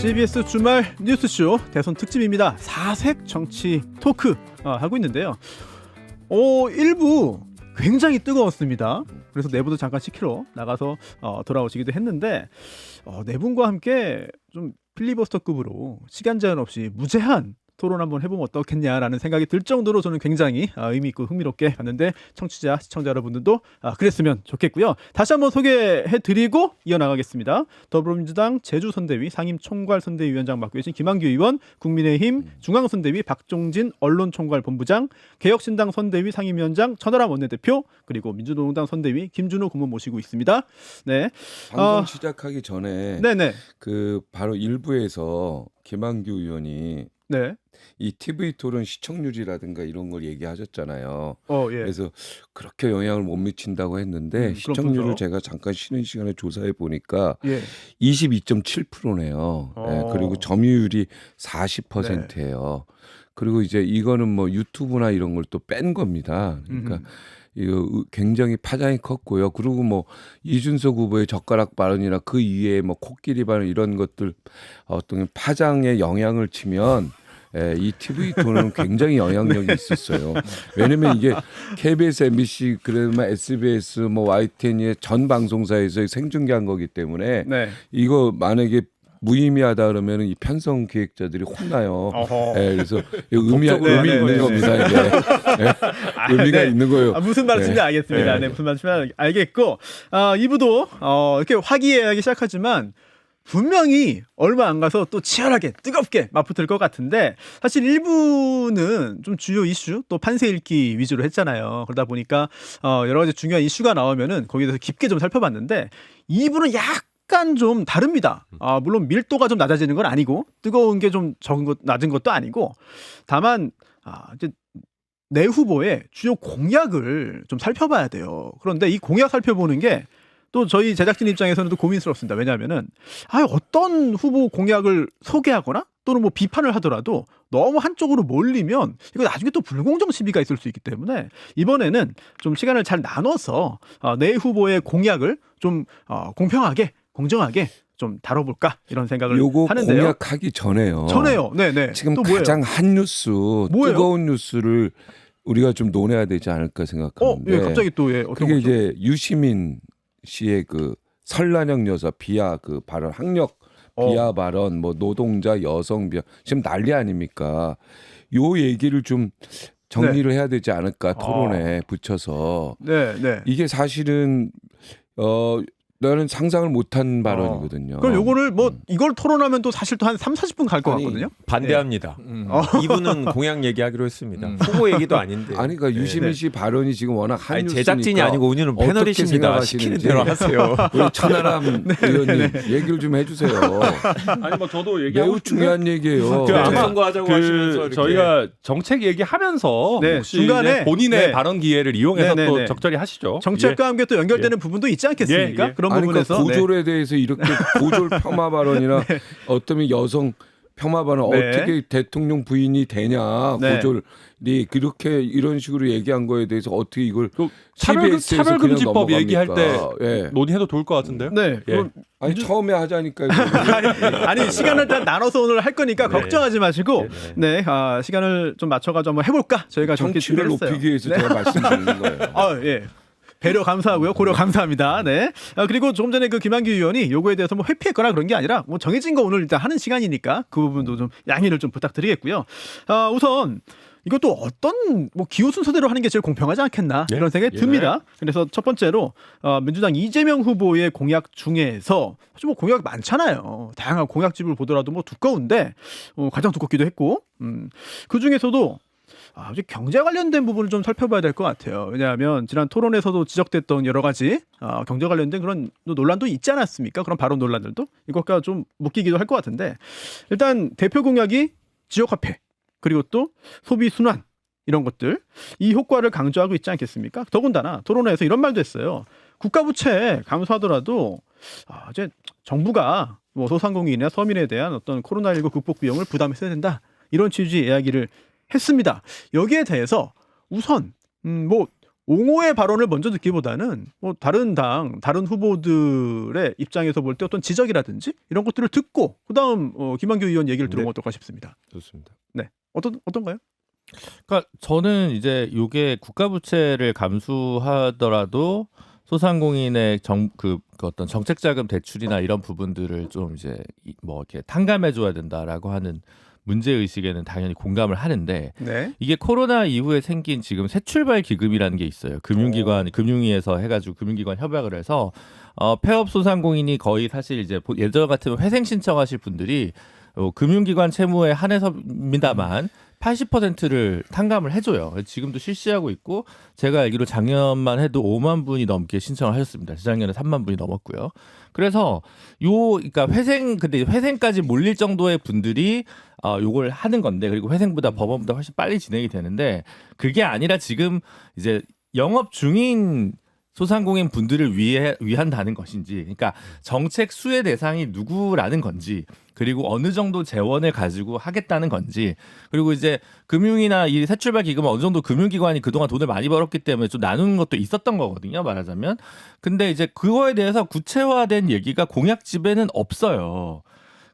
CBS 주말 뉴스쇼 대선 특집입니다. 사색 정치 토크 하고 있는데요. 1부 굉장히 뜨거웠습니다. 그래서 내부도 잠깐 시키러 나가서 돌아오시기도 했는데 네 분과 함께 좀 필리버스터급으로 시간 제한 없이 무제한 토론 한번 해보면 어떻겠냐라는 생각이 들 정도로 저는 굉장히 의미 있고 흥미롭게 봤는데 청취자, 시청자 여러분들도 그랬으면 좋겠고요. 다시 한번 소개해드리고 이어나가겠습니다. 더불어민주당 제주선대위 상임총괄선대위원장 맡고 계신 김한규 의원, 국민의힘 중앙선대위 박종진 언론총괄본부장, 개혁신당 선대위 상임위원장 천하람 원내대표, 그리고 민주노동당 선대위 김준호 고문 모시고 있습니다. 네. 방송 시작하기 전에 네네. 바로 일부에서 김한규 의원이 네. 이 TV 토론 시청률이라든가 이런 걸 얘기하셨잖아요. 예. 그래서 그렇게 영향을 못 미친다고 했는데 시청률을 그렇군요. 제가 잠깐 쉬는 시간에 조사해 보니까 예. 22.7%네요. 그리고 점유율이 40%예요. 그리고 이제 이거는 뭐 유튜브나 이런 걸 또 뺀 겁니다. 그러니까 이거 굉장히 파장이 컸고요. 그리고 뭐 이준석 후보의 젓가락 발언이나 그 이외에 뭐 코끼리 발언 이런 것들 어떤 파장에 영향을 치면 이 TV 토론은 굉장히 영향력이 있었어요. 왜냐면 이게 KBS, MBC, 그러면 SBS, 뭐 YTN의 전 방송사에서 생중계한 거기 때문에 네. 이거 만약에 무의미하다 그러면 이 편성 기획자들이 혼나요. 그래서 의미가 있는 겁니다. 이게 의미가 있는 거예요. 무슨 말씀인지 알겠습니다. 네, 무슨 말씀인지 알겠고 2부도 이렇게 화기애애하게 시작하지만 분명히 얼마 안 가서 또 치열하게 뜨겁게 맞붙을 것 같은데 사실 1부는 좀 주요 이슈 또 판세 읽기 위주로 했잖아요. 그러다 보니까 여러 가지 중요한 이슈가 나오면은 거기에 대해서 깊게 좀 살펴봤는데 2부는 약간 좀 다릅니다. 물론 밀도가 좀 낮아지는 건 아니고 뜨거운 게 좀 적은 것 낮은 것도 아니고 다만 이제 내 후보의 주요 공약을 좀 살펴봐야 돼요. 그런데 이 공약 살펴보는 게 또 저희 제작진 입장에서는 또 고민스럽습니다. 왜냐하면은 어떤 후보 공약을 소개하거나 또는 뭐 비판을 하더라도 너무 한쪽으로 몰리면 이거 나중에 또 불공정 시비가 있을 수 있기 때문에 이번에는 좀 시간을 잘 나눠서 내 후보의 공약을 좀 공평하게 공정하게 좀 다뤄볼까 이런 생각을 요거 하는데요. 공약하기 전에요. 네네. 지금 또 뭐예요? 가장 한 뉴스, 뭐예요? 뜨거운 뉴스를 우리가 좀 논해야 되지 않을까 생각하는데. 갑자기 또 어떤 그게 거죠? 이제 유시민 씨의 그 설란영 여사 비하 그 발언, 학력 비하 발언, 뭐 노동자 여성 비하 지금 난리 아닙니까? 요 얘기를 좀 정리를 해야 되지 않을까 토론에 붙여서. 네. 이게 사실은 나는 상상을 못한 발언이거든요. 그럼 요거를 이걸 토론하면 또 사실 또 한 3-40분 갈 것 같거든요. 반대합니다. 이분은 공약 얘기하기로 했습니다. 후보 얘기도 아닌데. 아니 그러니까 유시민 씨 발언이 지금 워낙 한 뉴스니까 제작진이 아니고 우리는 패널이십니다. 시키는 대로 하세요. 우리 천하람 의원님 얘기를 좀 해주세요. 아니 뭐 저도 얘기하고 매우 중요한 얘기예요. 선거하자고 하시면서 이렇게. 저희가 정책 얘기하면서 혹시 중간에 본인의 발언 기회를 이용해서 네. 또 적절히 하시죠. 정책과 함께 또 연결되는 부분도 있지 않겠습니까? 예. 그런 아니 그러니까 부분에서 고졸에 대해서 이렇게 고졸 폄하 발언이나 어떤 여성 폄하 발언 어떻게 대통령 부인이 되냐 고졸이 그렇게 이런 식으로 얘기한 거에 대해서 어떻게 이걸 차별금지법 얘기할 때 논의해도 좋을 것 같은데요. 네. 예. 아니 처음에 하자니까 아니 시간을 다 나눠서 오늘 할 거니까 걱정하지 마시고 시간을 좀 맞춰가지고 한번 해볼까 저희가 정기 정치를 준비했어요. 높이기 위해서 제가 말씀드리는 거예요. 예. 배려 감사하고요. 고려 감사합니다. 네. 그리고 조금 전에 그 김한규 의원이 요거에 대해서 뭐 회피했거나 그런 게 아니라 뭐 정해진 거 오늘 일단 하는 시간이니까 그 부분도 좀 양해를 좀 부탁드리겠고요. 우선 이것도 어떤 뭐 기호 순서대로 하는 게 제일 공평하지 않겠나 이런 생각이 듭니다. 그래서 첫 번째로 민주당 이재명 후보의 공약 중에서 사실 뭐 공약 많잖아요. 다양한 공약집을 보더라도 뭐 두꺼운데 가장 두껍기도 했고 그 중에서도 이제 경제 관련된 부분을 좀 살펴봐야 될 것 같아요. 왜냐하면 지난 토론에서도 지적됐던 여러 가지 경제 관련된 그런 논란도 있지 않았습니까? 그런 발언 논란들도 이것과 좀 묶이기도 할 것 같은데 일단 대표 공약이 지역화폐 그리고 또 소비 순환 이런 것들 이 효과를 강조하고 있지 않겠습니까? 더군다나 토론회에서 이런 말도 했어요. 국가 부채 감소하더라도 이제 정부가 뭐 소상공인이나 서민에 대한 어떤 코로나19 극복 비용을 부담했어야 된다. 이런 취지의 이야기를 했습니다. 여기에 대해서 우선 뭐 옹호의 발언을 먼저 듣기보다는 뭐 다른 당, 다른 후보들의 입장에서 볼 때 어떤 지적이라든지 이런 것들을 듣고 그다음 김한규 의원 얘기를 들어보면 어떨까 싶습니다. 좋습니다. 네, 어떤가요? 그러니까 저는 이제 이게 국가 부채를 감수하더라도 소상공인의 그 어떤 정책 자금 대출이나 이런 부분들을 좀 이제 뭐 이렇게 탕감해 줘야 된다라고 하는 문제 의식에는 당연히 공감을 하는데 네. 이게 코로나 이후에 생긴 지금 새 출발 기금이라는 게 있어요. 금융위에서 해가지고 금융기관 협약을 해서 폐업 소상공인이 거의 사실 이제 예전 같으면 회생 신청하실 분들이 금융기관 채무에 한해서입니다만 80%를 탕감을 해줘요. 지금도 실시하고 있고 제가 알기로 작년만 해도 5만 분이 넘게 신청을 하셨습니다. 재작년에 3만 분이 넘었고요. 그래서 그러니까 근데 회생까지 몰릴 정도의 분들이 요걸 하는 건데 그리고 회생보다 법원보다 훨씬 빨리 진행이 되는데 그게 아니라 지금 이제 영업 중인 소상공인 분들을 위한다는 것인지, 그러니까 정책 수혜 대상이 누구라는 건지, 그리고 어느 정도 재원을 가지고 하겠다는 건지, 그리고 이제 금융이나 이 새출발 기금은 어느 정도 금융기관이 그동안 돈을 많이 벌었기 때문에 좀 나누는 것도 있었던 거거든요, 말하자면. 근데 이제 그거에 대해서 구체화된 얘기가 공약집에는 없어요.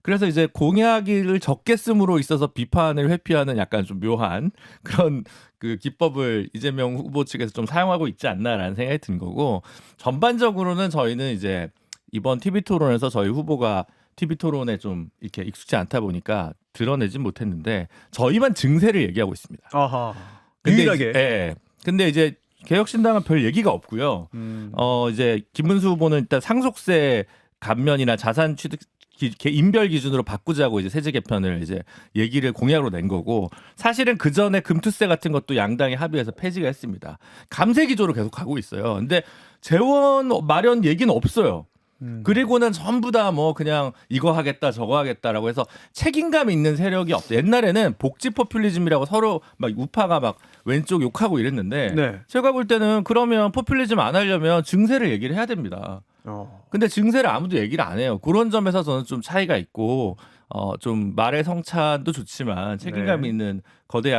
그래서 이제 공약을 적게 씀으로 있어서 비판을 회피하는 약간 좀 묘한 그런 그 기법을 이재명 후보 측에서 좀 사용하고 있지 않나라는 생각이 든 거고, 전반적으로는 저희는 이제 이번 TV 토론에서 저희 후보가 TV 토론에 좀 이렇게 익숙지 않다 보니까 드러내진 못했는데 저희만 증세를 얘기하고 있습니다. 아하. 근데 유일하게. 예. 근데 이제 개혁신당은 별 얘기가 없고요. 이제 김문수 후보는 일단 상속세 감면이나 자산 취득 인별 기준으로 바꾸자고 이제 세제 개편을 이제 얘기를 공약으로 낸 거고, 사실은 그 전에 금투세 같은 것도 양당이 합의해서 폐지가 했습니다. 감세 기조로 계속 가고 있어요. 근데 재원 마련 얘기는 없어요. 그리고는 전부 다 뭐 그냥 이거 하겠다 저거 하겠다라고 해서 책임감 있는 세력이 없대. 옛날에는 복지 포퓰리즘이라고 서로 막 우파가 막 왼쪽 욕하고 이랬는데 네. 제가 볼 때는 그러면 포퓰리즘 안 하려면 증세를 얘기를 해야 됩니다. 근데 증세를 아무도 얘기를 안 해요. 그런 점에서 저는 좀 차이가 있고 좀 말의 성찬도 좋지만 책임감 네. 있는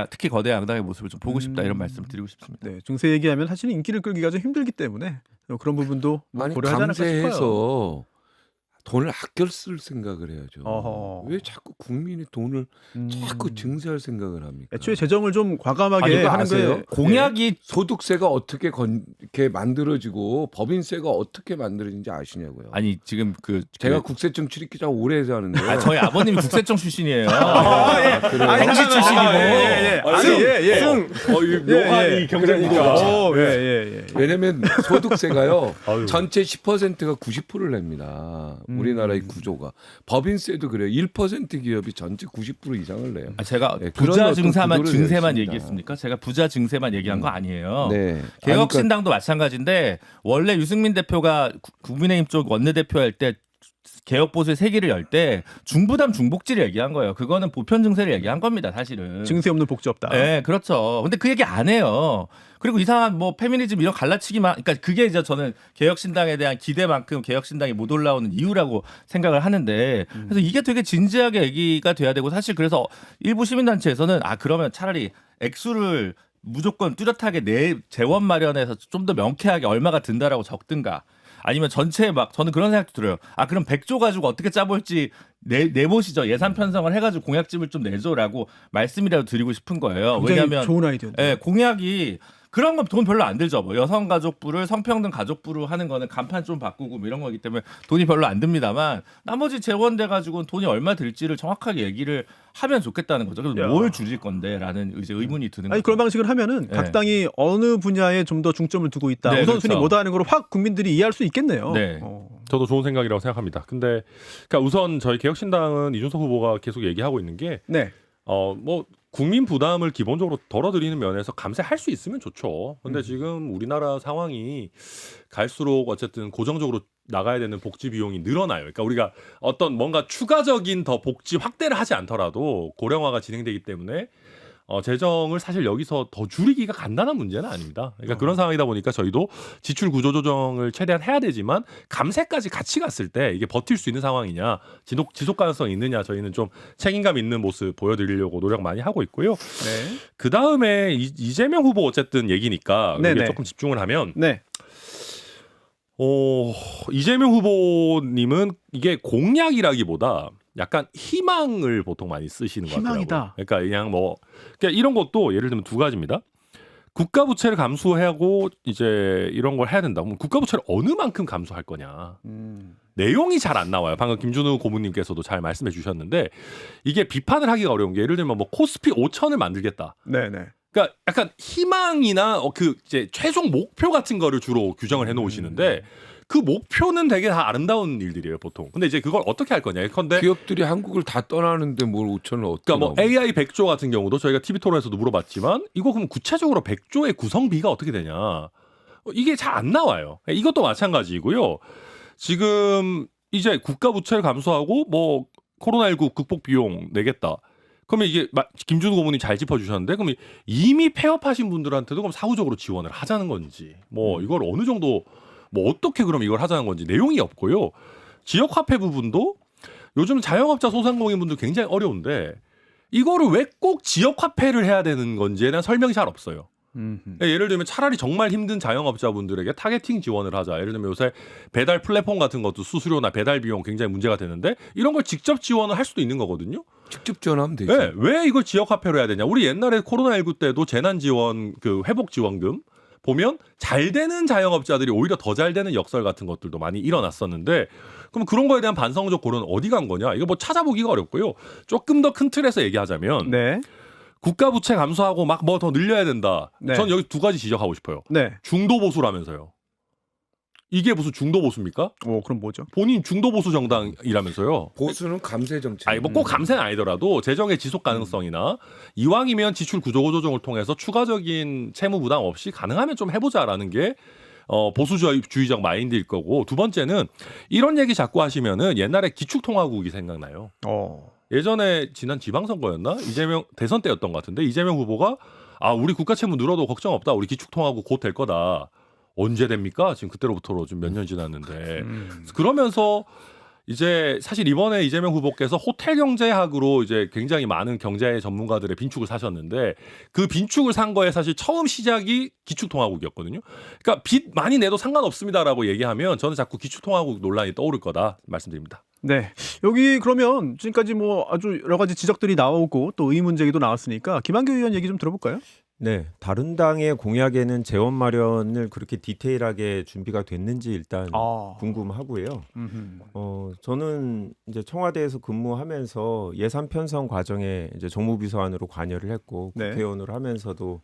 특히 거대 양당의 모습을 좀 보고 싶다 이런 말씀을 드리고 싶습니다. 네, 증세 얘기하면 사실은 인기를 끌기가 좀 힘들기 때문에 그런 부분도 뭐 아니 고려하지 않을까 싶어요. 감세해서 돈을 아껴 쓸 생각을 해야죠. 어허. 왜 자꾸 국민이 돈을 자꾸 증세할 생각을 합니까? 애초에 재정을 좀 과감하게 아니, 그거 하는 아세요? 게 공약이 소득세가 어떻게 이렇게 만들어지고 법인세가 어떻게 만들어진지 아시냐고요. 아니 지금 제가 국세청 출입기자 오래 해서 하는데 저희 아버님이 국세청 출신이에요. 그래요? 경시 출신이고. 묘한 이 경쟁이죠. 왜냐면 소득세가요 전체 10%가 90%를 냅니다. 우리나라의 구조가. 법인세도 그래요. 1% 기업이 전체 90% 이상을 내요. 제가 네, 그런 부자 어떤 증세만 구도를 내십니다. 얘기했습니까? 제가 부자 증세만 얘기한 거 아니에요. 네. 개혁신당도 마찬가지인데 원래 유승민 대표가 국민의힘 쪽 원내대표 할 때 개혁보수의 세기를 열 때 중부담 중복지를 얘기한 거예요. 그거는 보편 증세를 얘기한 겁니다, 사실은. 증세 없는 복지 없다. 네, 그렇죠. 근데 그 얘기 안 해요. 그리고 이상한 뭐 페미니즘 이런 갈라치기만, 그러니까 그게 이제 저는 개혁신당에 대한 기대만큼 개혁신당이 못 올라오는 이유라고 생각을 하는데, 그래서 이게 되게 진지하게 얘기가 돼야 되고, 사실 그래서 일부 시민단체에서는 그러면 차라리 액수를 무조건 뚜렷하게 재원 마련해서 좀 더 명쾌하게 얼마가 든다라고 적든가, 아니면 전체 저는 그런 생각도 들어요. 그럼 100조 가지고 어떻게 짜볼지 내보시죠. 예산 편성을 해가지고 공약집을 좀 내줘라고 말씀이라도 드리고 싶은 거예요. 왜냐하면 좋은 아이디어인데. 공약이 그런 건 돈 별로 안 들죠. 뭐 여성가족부를 성평등 가족부로 하는 거는 간판 좀 바꾸고 뭐 이런 거기 때문에 돈이 별로 안 듭니다만 나머지 재원돼 가지고는 돈이 얼마 들지를 정확하게 얘기를 하면 좋겠다는 거죠. 그래서 뭘 줄일 건데라는 이제 의문이 드는 거죠. 그런 방식을 하면은 각 당이 어느 분야에 좀 더 중점을 두고 있다. 네, 우선순위 그렇죠. 뭐다 하는 걸 확 국민들이 이해할 수 있겠네요. 네. 저도 좋은 생각이라고 생각합니다. 근데 그러니까 우선 저희 개혁신당은 이준석 후보가 계속 얘기하고 있는 게 네. 뭐 국민 부담을 기본적으로 덜어드리는 면에서 감세할 수 있으면 좋죠. 근데 지금 우리나라 상황이 갈수록 어쨌든 고정적으로 나가야 되는 복지 비용이 늘어나요. 그러니까 우리가 어떤 뭔가 추가적인 더 복지 확대를 하지 않더라도 고령화가 진행되기 때문에 재정을 사실 여기서 더 줄이기가 간단한 문제는 아닙니다. 그러니까 그런 상황이다 보니까 저희도 지출 구조 조정을 최대한 해야 되지만 감세까지 같이 갔을 때 이게 버틸 수 있는 상황이냐, 지속 가능성이 있느냐 저희는 좀 책임감 있는 모습 보여드리려고 노력 많이 하고 있고요. 네. 그 다음에 이재명 후보 어쨌든 얘기니까 네네. 이게 조금 집중을 하면 네. 이재명 후보님은 이게 공약이라기보다 약간 희망을 보통 많이 쓰시는 것 같더라고요. 희망이다. 그러니까 그냥 그러니까 이런 것도 예를 들면 두 가지입니다. 국가 부채를 감수하고 이제 이런 걸 해야 된다. 그럼 국가 부채를 어느 만큼 감수할 거냐. 내용이 잘 안 나와요. 방금 김준우 고문님께서도 잘 말씀해 주셨는데 이게 비판을 하기가 어려운 게 예를 들면 뭐 코스피 5천을 만들겠다. 네네. 그러니까 약간 희망이나 그 이제 최종 목표 같은 거를 주로 규정을 해 놓으시는데 그 목표는 되게 다 아름다운 일들이에요, 보통. 근데 이제 그걸 어떻게 할 거냐. 예컨대 기업들이 한국을 다 떠나는데 뭘 5천을 어떻게 그러니까 뭐 나오면. AI 100조 같은 경우도 저희가 TV 토론에서도 물어봤지만 이거 그럼 구체적으로 100조의 구성비가 어떻게 되냐. 이게 잘 안 나와요. 이것도 마찬가지고요. 지금 이제 국가 부채를 감소하고 뭐 코로나19 극복 비용 내겠다. 그러면 이게 김준우 고문이 잘 짚어주셨는데 그럼 이미 폐업하신 분들한테도 그럼 사후적으로 지원을 하자는 건지 뭐 이걸 어느 정도 뭐 어떻게 그럼 이걸 하자는 건지 내용이 없고요. 지역화폐 부분도 요즘 자영업자 소상공인분들 굉장히 어려운데 이거를 왜 꼭 지역화폐를 해야 되는 건지에 대한 설명이 잘 없어요. 예를 들면 차라리 정말 힘든 자영업자분들에게 타겟팅 지원을 하자. 예를 들면 요새 배달 플랫폼 같은 것도 수수료나 배달 비용 굉장히 문제가 되는데 이런 걸 직접 지원을 할 수도 있는 거거든요. 직접 지원하면 되죠. 네, 왜 이걸 지역화폐로 해야 되냐? 우리 옛날에 코로나19 때도 재난지원 그 회복지원금 보면 잘 되는 자영업자들이 오히려 더 잘 되는 역설 같은 것들도 많이 일어났었는데 그럼 그런 거에 대한 반성적 고려는 어디 간 거냐? 이거 뭐 찾아보기가 어렵고요. 조금 더 큰 틀에서 얘기하자면 네. 국가 부채 감소하고 막 뭐 더 늘려야 된다. 네. 전 여기 두 가지 지적하고 싶어요. 네. 중도 보수라면서요. 이게 무슨 중도 보수입니까? 그럼 뭐죠? 본인 중도 보수 정당이라면서요. 보수는 감세 정책. 아니 뭐 꼭 감세는 아니더라도 재정의 지속 가능성이나 이왕이면 지출 구조 조정을 통해서 추가적인 채무 부담 없이 가능하면 좀 해보자라는 게 보수주의적 마인드일 거고 두 번째는 이런 얘기 자꾸 하시면은 옛날에 기축통화국이 생각나요. 예전에 지난 지방선거였나 이재명 대선 때였던 것 같은데 이재명 후보가 우리 국가 채무 늘어도 걱정 없다. 우리 기축통화국 곧 될 거다. 언제 됩니까? 지금 그때로부터로 좀 몇 년 지났는데 그러면서 이제 사실 이번에 이재명 후보께서 호텔 경제학으로 이제 굉장히 많은 경제 전문가들의 빈축을 사셨는데 그 빈축을 산 거에 사실 처음 시작이 기축통화국이었거든요. 그러니까 빚 많이 내도 상관없습니다라고 얘기하면 저는 자꾸 기축통화국 논란이 떠오를 거다 말씀드립니다. 네. 여기 그러면 지금까지 뭐 아주 여러 가지 지적들이 나오고 또 의문 제기도 나왔으니까 김한규 의원 얘기 좀 들어볼까요? 네, 다른 당의 공약에는 재원 마련을 그렇게 디테일하게 준비가 됐는지 일단 궁금하고요. 저는 이제 청와대에서 근무하면서 예산 편성 과정에 이제 정무비서관으로 관여를 했고 네. 국회의원으로 하면서도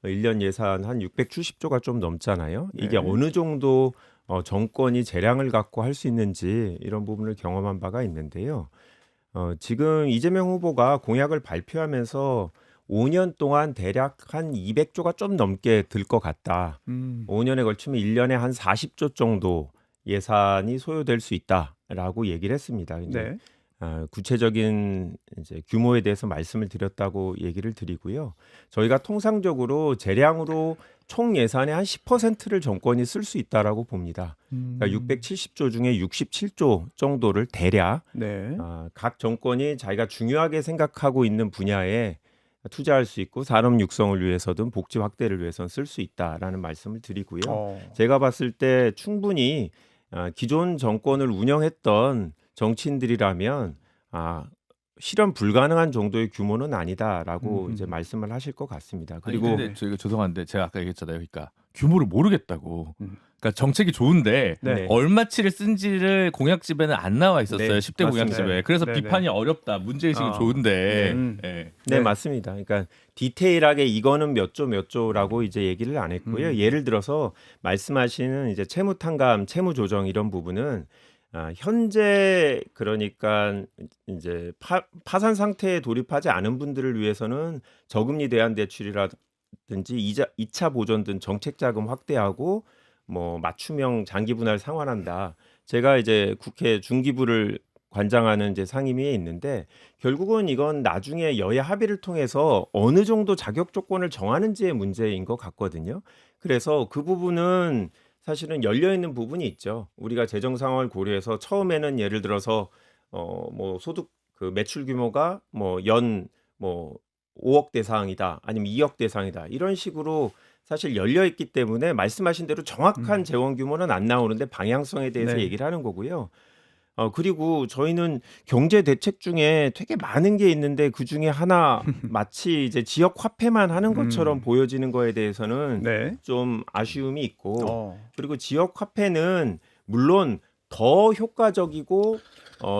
1년 예산 한 670조가 좀 넘잖아요. 이게 네. 어느 정도 정권이 재량을 갖고 할 수 있는지 이런 부분을 경험한 바가 있는데요. 지금 이재명 후보가 공약을 발표하면서 5년 동안 대략 한 200조가 좀 넘게 들 것 같다. 5년에 걸치면 1년에 한 40조 정도 예산이 소요될 수 있다라고 얘기를 했습니다. 네. 구체적인 이제 규모에 대해서 말씀을 드렸다고 얘기를 드리고요. 저희가 통상적으로 재량으로 총 예산의 한 10%를 정권이 쓸 수 있다라고 봅니다. 그러니까 670조 중에 67조 정도를 대략 네. 각 정권이 자기가 중요하게 생각하고 있는 분야에 투자할 수 있고 산업 육성을 위해서든 복지 확대를 위해서는 쓸 수 있다라는 말씀을 드리고요. 제가 봤을 때 충분히 기존 정권을 운영했던 정치인들이라면 실현 불가능한 정도의 규모는 아니다라고 이제 말씀을 하실 것 같습니다. 그리고 근데 저희가 죄송한데 제가 아까 얘기했잖아요. 그러니까 규모를 모르겠다고. 그러니까 정책이 좋은데 네. 얼마치를 쓴지를 공약집에는 안 나와 있었어요. 네, 10대 맞습니다. 공약집에. 그래서 네네. 비판이 어렵다. 문제의식은 좋은데. 네. 네, 맞습니다. 그러니까 디테일하게 이거는 몇 조라고 이제 얘기를 안 했고요. 예를 들어서 말씀하시는 이제 채무 탕감, 채무 조정 이런 부분은 현재 그러니까 이제 파산 상태에 돌입하지 않은 분들을 위해서는 저금리 대안 대출이라든지 2차 보전 등 정책 자금 확대하고 뭐 맞춤형 장기 분할 상환한다. 제가 이제 국회 중기부를 관장하는 이제 상임위에 있는데 결국은 이건 나중에 여야 합의를 통해서 어느 정도 자격 조건을 정하는지의 문제인 것 같거든요. 그래서 그 부분은 사실은 열려 있는 부분이 있죠. 우리가 재정 상황을 고려해서 처음에는 예를 들어서 뭐 소득 그 매출 규모가 뭐 연 뭐 5억 대상이다 아니면 2억 대상이다 이런 식으로 사실 열려 있기 때문에 말씀하신 대로 정확한 재원 규모는 안 나오는데 방향성에 대해서 네. 얘기를 하는 거고요. 그리고 저희는 경제 대책 중에 되게 많은 게 있는데 그 중에 하나 마치 이제 지역 화폐만 하는 것처럼 보여지는 거에 대해서는 네. 좀 아쉬움이 있고 어. 그리고 지역 화폐는 물론 더 효과적이고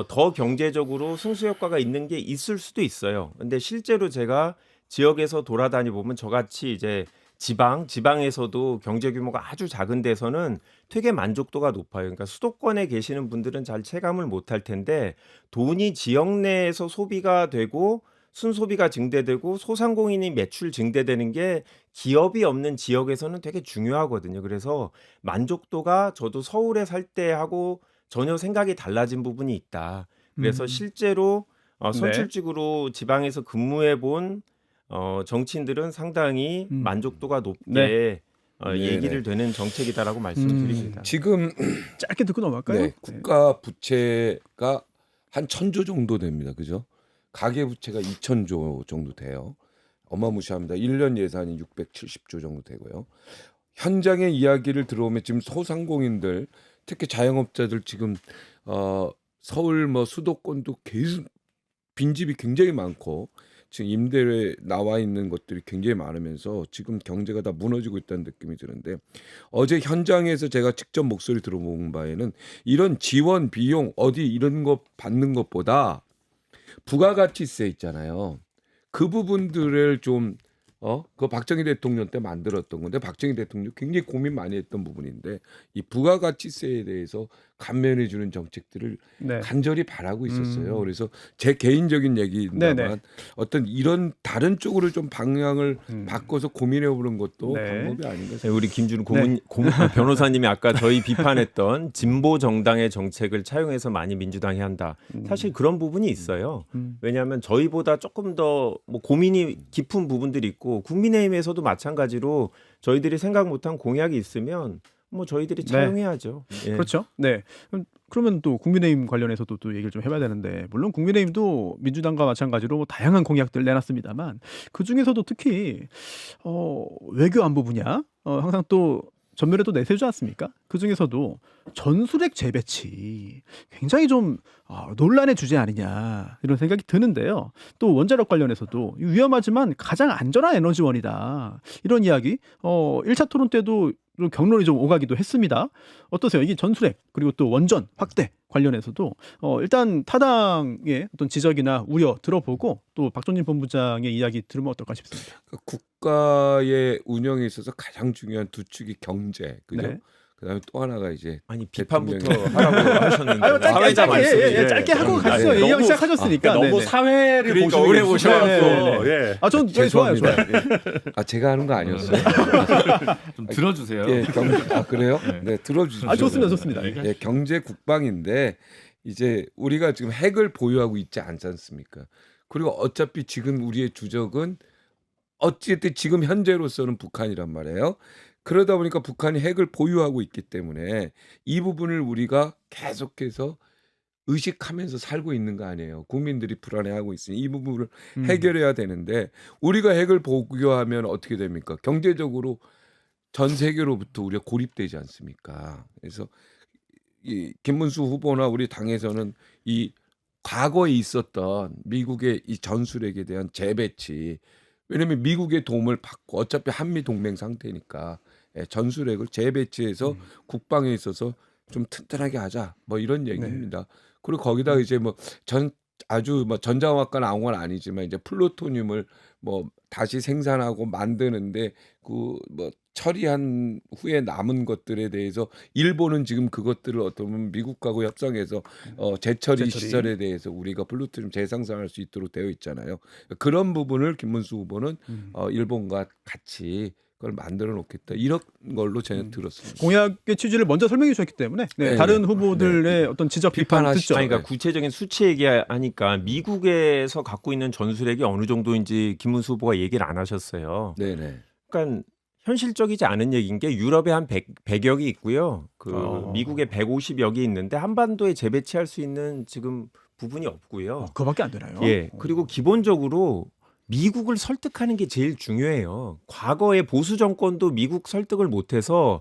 더 경제적으로 승수 효과가 있는 게 있을 수도 있어요. 근데 실제로 제가 지역에서 돌아다니 보면 저같이 이제 지방에서도 경제 규모가 아주 작은 데서는 되게 만족도가 높아요. 그러니까 수도권에 계시는 분들은 잘 체감을 못할 텐데 돈이 지역 내에서 소비가 되고 순소비가 증대되고 소상공인이 매출 증대되는 게 기업이 없는 지역에서는 되게 중요하거든요. 그래서 만족도가 저도 서울에 살 때하고 전혀 생각이 달라진 부분이 있다. 그래서 실제로 네. 선출직으로 지방에서 근무해 본 정치인들은 상당히 만족도가 높게 네. 얘기를 되는 정책이다라고 말씀드립니다. 지금 짧게 듣고 넘어갈까요? 네, 국가 부채가 한 1,000조 정도 됩니다. 그죠? 가계 부채가 2,000조 정도 돼요. 어마무시합니다. 1년 예산이 670조 정도 되고요. 현장의 이야기를 들어오면 지금 소상공인들, 특히 자영업자들 지금 서울 뭐 수도권도 계속 빈집이 굉장히 많고 지금 임대료에 나와 있는 것들이 굉장히 많으면서 지금 경제가 다 무너지고 있다는 느낌이 드는데 어제 현장에서 제가 직접 목소리 들어본 바에는 이런 지원 비용 어디 이런 거 받는 것보다 부가가치세 있잖아요. 그 부분들을 좀 그 박정희 대통령 때 만들었던 건데 박정희 대통령 굉장히 고민 많이 했던 부분인데 이 부가가치세에 대해서 감면해 주는 정책들을 네. 간절히 바라고 있었어요. 그래서 제 개인적인 얘기입니다만 네네. 어떤 이런 다른 쪽으로 좀 방향을 바꿔서 고민해 보는 것도 네. 방법이 아닌가 네, 싶어요. 우리 김준우 변호사님이 아까 저희 비판했던 진보 정당의 정책을 차용해서 많이 민주당이 한다. 사실 그런 부분이 있어요. 왜냐하면 저희보다 조금 더 뭐 고민이 깊은 부분들이 있고 국민의힘에서도 마찬가지로 저희들이 생각 못한 공약이 있으면 뭐 저희들이 네. 차용해야죠. 예. 그렇죠. 네. 그러면 또 국민의힘 관련해서도 또 얘기를 좀 해봐야 되는데 물론 국민의힘도 민주당과 마찬가지로 뭐 다양한 공약들 내놨습니다만 그 중에서도 특히 외교 안보 분야 항상 또 전면에 또 내세우지 않습니까? 그 중에서도 전술핵 재배치 굉장히 좀 논란의 주제 아니냐 이런 생각이 드는데요. 또 원자력 관련해서도 위험하지만 가장 안전한 에너지원이다 이런 이야기 1차 토론 때도 좀 경론이 좀 오가기도 했습니다. 어떠세요? 이게 전술핵 그리고 또 원전 확대 관련해서도 일단 타당의 어떤 지적이나 우려 들어보고 또 박종진 본부장의 이야기 들으면 어떨까 싶습니다. 국가의 운영에 있어서 가장 중요한 두 축이 경제, 그죠? 네. 그다음에 또 하나가 이제 아니 비판부터 대통령이- 하라고 하셨는데 아유, 사회자 말씀이 짧게 하고 예. 가시죠. 아니, 얘기 너무 시작하셨으니까. 너무 네네. 사회를 그러니까 보시는 오래 게 보셔갖고, 익숙해서, 예. 전 좋아요. 좋아요. 제가 하는 거 아니었어요. 좀 들어주세요. 예, 그래요? 네, 들어주시죠. 좋습니다. 좋습니다. 예, 경제 국방인데 이제 우리가 지금 핵을 보유하고 있지 않지 않습니까? 그리고 어차피 지금 우리의 주적은 어쨌든 지금 현재로서는 북한이란 말이에요. 그러다 보니까 북한이 핵을 보유하고 있기 때문에 이 부분을 우리가 계속해서 의식하면서 살고 있는 거 아니에요. 국민들이 불안해하고 있으니 이 부분을 해결해야 되는데 우리가 핵을 보유하면 어떻게 됩니까? 경제적으로 전 세계로부터 우리가 고립되지 않습니까? 그래서 이 김문수 후보나 우리 당에서는 이 과거에 있었던 미국의 이 전술핵에 대한 재배치, 왜냐하면 미국의 도움을 받고 어차피 한미 동맹 상태니까 전술핵을 재배치해서 국방에 있어서 좀 튼튼하게 하자 뭐 이런 얘기입니다. 그리고 거기다 이제 뭐 아주 뭐 전자화학과 나온 건 아니지만 이제 플루토늄을 뭐 다시 생산하고 만드는데 그 뭐 처리한 후에 남은 것들에 대해서 일본은 지금 그것들을 어떤 보면 미국하고 협상해서 재처리 시설에 대해서 우리가 플루토늄 재생산할 수 있도록 되어 있잖아요. 그런 부분을 김문수 후보는 일본과 같이 걸 만들어 놓겠다 이런 걸로 제가 들었습니다. 공약의 취지를 먼저 설명해 주셨기 때문에 네, 네, 다른 네. 후보들의 어떤 지적 비판 비판하시죠. 듣죠. 아니, 그러니까 구체적인 수치 얘기하니까 미국에서 갖고 있는 전술핵이 어느 정도인지 김문수 후보가 얘기를 안 하셨어요. 네네. 그러니까 현실적이지 않은 얘기인 게 유럽에 한 100여 개 있고요. 미국에 150여 개 있는데 한반도에 재배치할 수 있는 지금 부분이 없고요. 그거밖에 안 되나요? 예. 그리고 기본적으로 미국을 설득하는 게 제일 중요해요. 과거에 보수 정권도 미국 설득을 못해서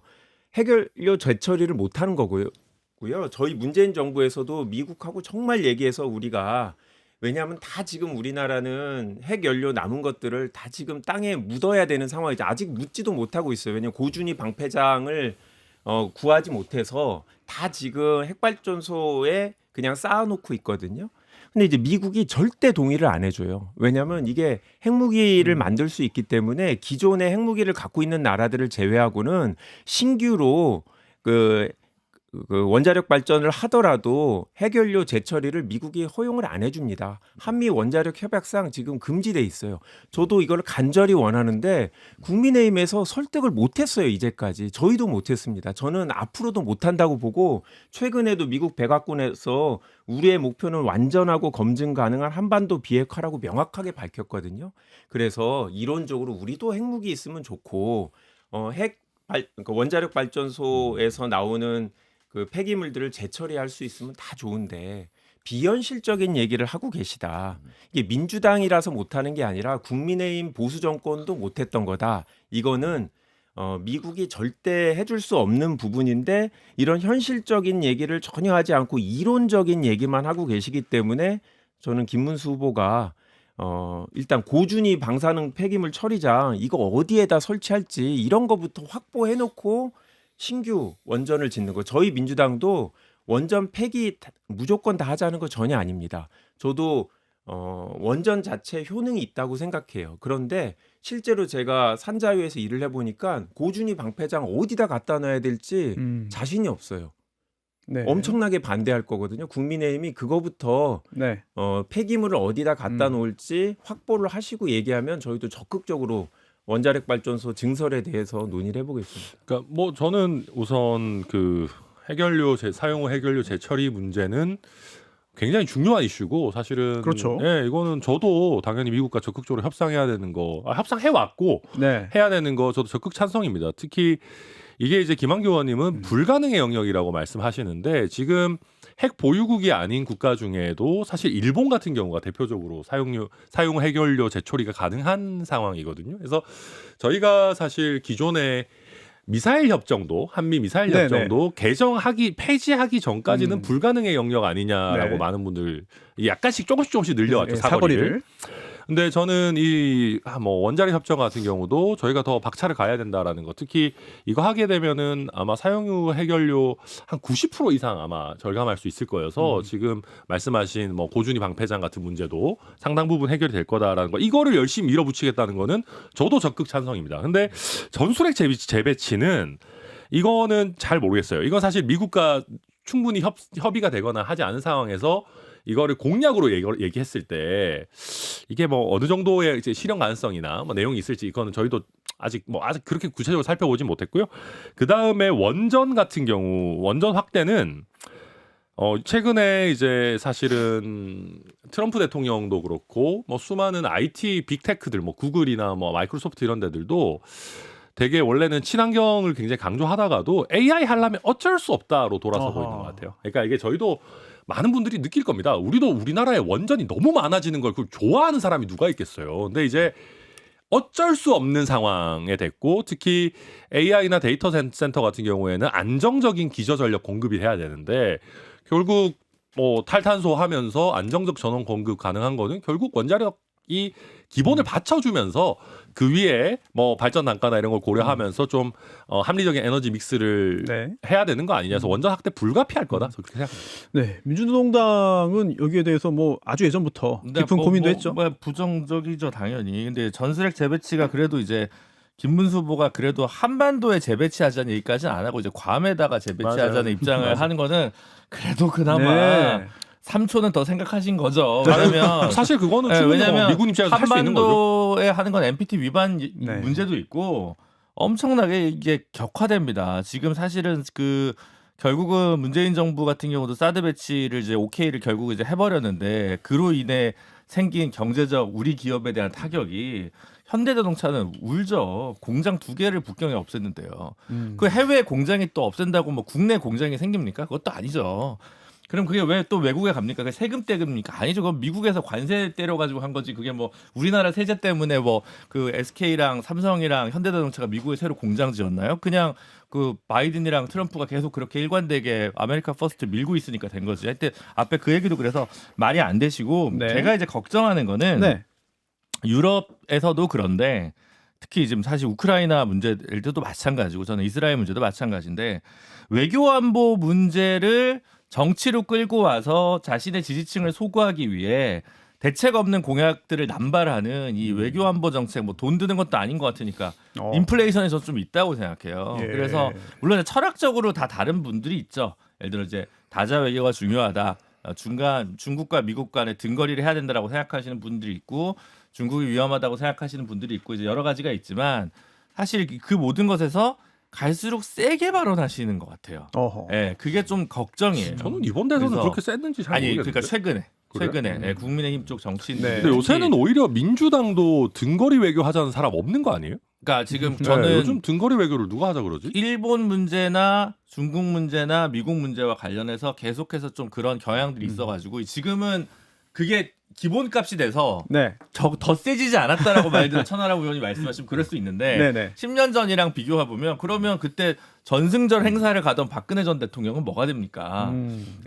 해결료 재처리를 못하는 거고요. 저희 문재인 정부에서도 미국하고 정말 얘기해서 우리가 왜냐하면 다 지금 우리나라는 핵연료 남은 것들을 다 지금 땅에 묻어야 되는 상황이죠. 아직 묻지도 못하고 있어요. 왜냐하면 고준위 방패장을 구하지 못해서 다 지금 핵발전소에 그냥 쌓아놓고 있거든요. 근데 이제 미국이 절대 동의를 안 해줘요. 왜냐하면 이게 핵무기를 만들 수 있기 때문에 기존의 핵무기를 갖고 있는 나라들을 제외하고는 신규로 그 원자력 발전을 하더라도 핵연료 재처리를 미국이 허용을 안 해줍니다. 한미 원자력 협약상 지금 금지돼 있어요. 저도 이걸 간절히 원하는데 국민의힘에서 설득을 못했어요. 이제까지 저희도 못했습니다. 저는 앞으로도 못한다고 보고 최근에도 미국 백악관에서 우리의 목표는 완전하고 검증 가능한 한반도 비핵화라고 명확하게 밝혔거든요. 그래서 이론적으로 우리도 핵무기 있으면 좋고 그러니까 원자력 발전소에서 나오는 그 폐기물들을 재처리할 수 있으면 다 좋은데 비현실적인 얘기를 하고 계시다. 이게 민주당이라서 못하는 게 아니라 국민의힘 보수 정권도 못했던 거다. 이거는 미국이 절대 해줄 수 없는 부분인데 이런 현실적인 얘기를 전혀 하지 않고 이론적인 얘기만 하고 계시기 때문에 저는 김문수 후보가 일단 고준위 방사능 폐기물 처리장 이거 어디에다 설치할지 이런 거부터 확보해놓고 신규 원전을 짓는 거. 저희 민주당도 원전 폐기 무조건 다 하자는 거 전혀 아닙니다. 저도 원전 자체 효능이 있다고 생각해요. 그런데 실제로 제가 산자위에서 일을 해보니까 고준위 방패장 어디다 갖다 놔야 될지 자신이 없어요. 네. 엄청나게 반대할 거거든요. 국민의힘이 그거부터 네. 폐기물을 어디다 갖다 놓을지 확보를 하시고 얘기하면 저희도 적극적으로 원자력 발전소 증설에 대해서 논의를 해보겠습니다. 그러니까 뭐 저는 우선 그 사용 후 핵연료 재처리 문제는 굉장히 중요한 이슈고 사실은 그렇죠. 예, 이거는 저도 당연히 미국과 적극적으로 협상해야 되는 거, 협상해 왔고 네. 해야 되는 거 저도 적극 찬성입니다. 특히 이게 이제 김한규 의원님은 불가능의 영역이라고 말씀하시는데 지금 핵 보유국이 아닌 국가 중에도 사실 일본 같은 경우가 대표적으로 사용 핵연료 재처리가 가능한 상황이거든요. 그래서 저희가 사실 기존에 미사일 협정도 한미 미사일 네네. 협정도 폐지하기 전까지는 불가능의 영역 아니냐라고 네. 많은 분들 조금씩 늘려왔죠. 네, 사거리를. 근데 저는 원자력 협정 같은 경우도 저희가 더 박차를 가야 된다라는 거. 특히 이거 하게 되면은 아마 사용 후 핵연료 한 90% 이상 아마 절감할 수 있을 거여서 지금 말씀하신 고준위 방패장 같은 문제도 상당 부분 해결이 될 거다라는 거. 이거를 열심히 밀어붙이겠다는 거는 저도 적극 찬성입니다. 근데 전술핵 재배치는 이거는 잘 모르겠어요. 이건 사실 미국과 충분히 협의가 되거나 하지 않은 상황에서 이거를 공약으로 얘기했을 때 이게 어느 정도의 이제 실현 가능성이나 내용이 있을지 이거는 저희도 아직 그렇게 구체적으로 살펴보진 못했고요. 그 다음에 원전 같은 경우 원전 확대는 최근에 이제 사실은 트럼프 대통령도 그렇고 수많은 IT 빅테크들 구글이나 마이크로소프트 이런 데들도 되게 원래는 친환경을 굉장히 강조하다가도 AI 하려면 어쩔 수 없다로 돌아서고 있는 것 같아요. 그러니까 이게 저희도 많은 분들이 느낄 겁니다. 우리도 우리나라에 원전이 너무 많아지는 걸 그걸 좋아하는 사람이 누가 있겠어요. 근데 이제 어쩔 수 없는 상황에 됐고 특히 AI나 데이터 센터 같은 경우에는 안정적인 기저전력 공급이 해야 되는데 결국 탈탄소 하면서 안정적 전원 공급 가능한 거는 결국 원자력이 기본을 받쳐주면서 그 위에 발전 단가나 이런 걸 고려하면서 좀 합리적인 에너지 믹스를 네. 해야 되는 거 아니냐. 그래서 원전 확대 불가피할 거다. 그렇게 생각합니다. 네. 민주노동당은 여기에 대해서 아주 예전부터 깊은 고민도 했죠. 부정적이죠, 당연히. 근데 전술핵 재배치가 그래도 이제 김문수 후보가 그래도 한반도에 재배치하자는 얘기까지는 안 하고 이제 괌에다가 재배치하자는 입장을 하는 거는 그래도 그나마 네. 3초는 더 생각하신 거죠. 왜냐면 사실 그거는 충분히 왜냐면 미군 입장에서 할 수 있는 거죠. 한반도에 하는 건 NPT 위반 네. 문제도 있고 엄청나게 이게 격화됩니다. 지금 사실은 그 결국은 문재인 정부 같은 경우도 사드 배치를 이제 오케이를 결국 이제 해버렸는데 그로 인해 생긴 경제적 우리 기업에 대한 타격이 현대자동차는 울죠. 공장 2개를 북경에 없앴는데요. 그 해외 공장이 또 없앤다고 뭐 국내 공장이 생깁니까? 그것도 아니죠. 그럼 그게 왜 또 외국에 갑니까? 그게 세금 떼입니까? 아니죠. 그건 미국에서 관세 때려가지고 한 거지. 그게 뭐 우리나라 세제 때문에 뭐 그 SK랑 삼성이랑 현대자동차가 미국에 새로 공장 지었나요? 그냥 그 바이든이랑 트럼프가 계속 그렇게 일관되게 아메리카 퍼스트 밀고 있으니까 된 거지. 하여튼 앞에 그 얘기도 그래서 말이 안 되시고 네. 제가 이제 걱정하는 거는 네. 유럽에서도 그런데 특히 지금 사실 우크라이나 문제도 마찬가지고 저는 이스라엘 문제도 마찬가지인데 외교안보 문제를 정치로 끌고 와서 자신의 지지층을 소구하기 위해 대책 없는 공약들을 남발하는 이 외교안보 정책 뭐 돈 드는 것도 아닌 것 같으니까 인플레이션이 저 좀 있다고 생각해요. 예. 그래서 물론 철학적으로 다 다른 분들이 있죠. 예를 들어 이제 다자 외교가 중요하다. 중간 중국과 미국 간에 등거리를 해야 된다라고 생각하시는 분들이 있고 중국이 위험하다고 생각하시는 분들이 있고 이제 여러 가지가 있지만 사실 그 모든 것에서 갈수록 세게 발언하시는 것 같아요. 어허. 예, 그게 좀 걱정이에요. 저는 이번 대선은 그래서- 그렇게 셌는지 잘 아니 모르겠는데. 그러니까 그래요? 최근에 예, 국민의힘 쪽 정치인들. 네. 근데 요새는 오히려 민주당도 등거리 외교 하자는 사람 없는 거 아니에요? 그러니까 지금 네, 저는 요즘 등거리 외교를 누가 하자 그러지? 일본 문제나 중국 문제나 미국 문제와 관련해서 계속해서 좀 그런 경향들이 있어가지고 지금은 그게 기본값이 돼서 네. 더 세지지 않았다라고 말들을 천하람 의원이 말씀하시면 그럴 수 있는데 네네. 10년 전이랑 비교해 보면 그러면 그때 전승절 행사를 가던 박근혜 전 대통령은 뭐가 됩니까?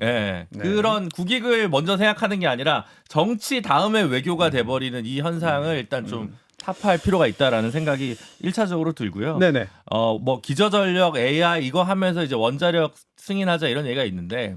예, 네. 그런 국익을 먼저 생각하는 게 아니라 정치 다음에 외교가 돼버리는 이 현상을 일단 좀 타파할 필요가 있다라는 생각이 1차적으로 들고요. 네네. 뭐 기저전력 AI 이거 하면서 이제 원자력 승인하자 이런 얘기가 있는데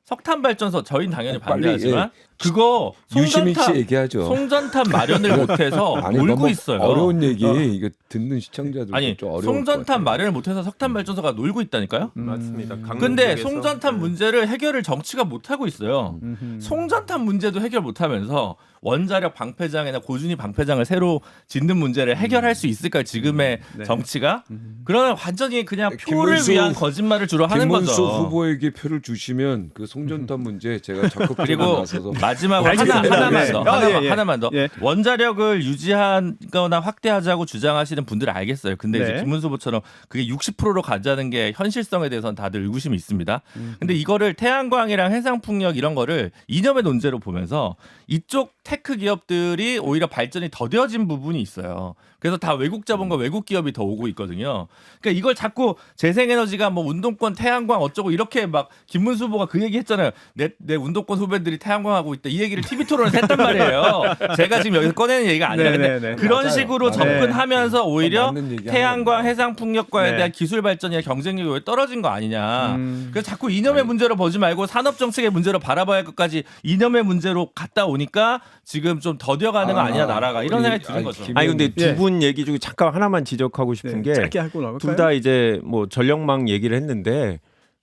석탄 발전소 저희는 당연히 빨리, 반대하지만 그거 유시민 씨 송전탑 얘기하죠. 송전탑 마련을 못해서 아니, 놀고 너무 있어요. 어려운 얘기 이거 듣는 시청자들 아니 좀 어려울 송전탑 것 같아요. 마련을 못해서 석탄 발전소가 놀고 있다니까요. 맞습니다. 근데 강릉역에서- 송전탑 문제를 해결을 정치가 못 하고 있어요. 송전탑 문제도 해결 못 하면서 원자력 방패장이나 고준위 방패장을 새로 짓는 문제를 해결할 수 있을까 지금의 네. 정치가? 그러면 완전히 그냥 표를 김문수- 위한 거짓말을 주로 하는 김문수 거죠. 후보에게 표를 주시면 그 송전탑 문제 제가 적극적으로 그리고 나서서 마지막으로 알겠습니다. 하나만 네. 더, 예. 하나만 더. 예. 원자력을 유지하거나 확대하자고 주장하시는 분들 알겠어요. 근데 이제 네. 김문수 후보처럼 그게 60%로 가자는 게 현실성에 대해서는 다들 의구심이 있습니다. 근데 이거를 태양광이랑 해상풍력 이런 거를 이념의 논제로 보면서 이쪽 테크 기업들이 오히려 발전이 더뎌진 부분이 있어요. 그래서 다 외국 자본과 외국 기업이 더 오고 있거든요. 그러니까 이걸 자꾸 재생에너지가 뭐 운동권 태양광 어쩌고 이렇게 막 김문수 후보가 그 얘기 했잖아요. 내 운동권 후배들이 태양광 하고 있다. 이 얘기를 TV 토론에서 했단 말이에요. 제가 지금 여기서 꺼내는 얘기가 아니라 근데 네네네. 그런 맞아요. 식으로 맞아요. 접근하면서 오히려 맞는 얘기 태양광, 하는 해상 풍력과에 네. 대한 기술 발전이나 경쟁력이 왜 떨어진 거 아니냐. 그래서 자꾸 이념의 아니. 문제로 보지 말고 산업 정책의 문제로 바라봐야 할 것까지 이념의 문제로 갔다 오니까 지금 좀 더뎌가는 거 아니야 나라가 이런 우리- 생각이 드는 아니, 거죠. 김- 아니 근데 예. 두 분 얘기 중에 잠깐 하나만 지적하고 싶은 네. 게 짧게 하고 나갈까요? 둘 다 이제 뭐 전력망 얘기를 했는데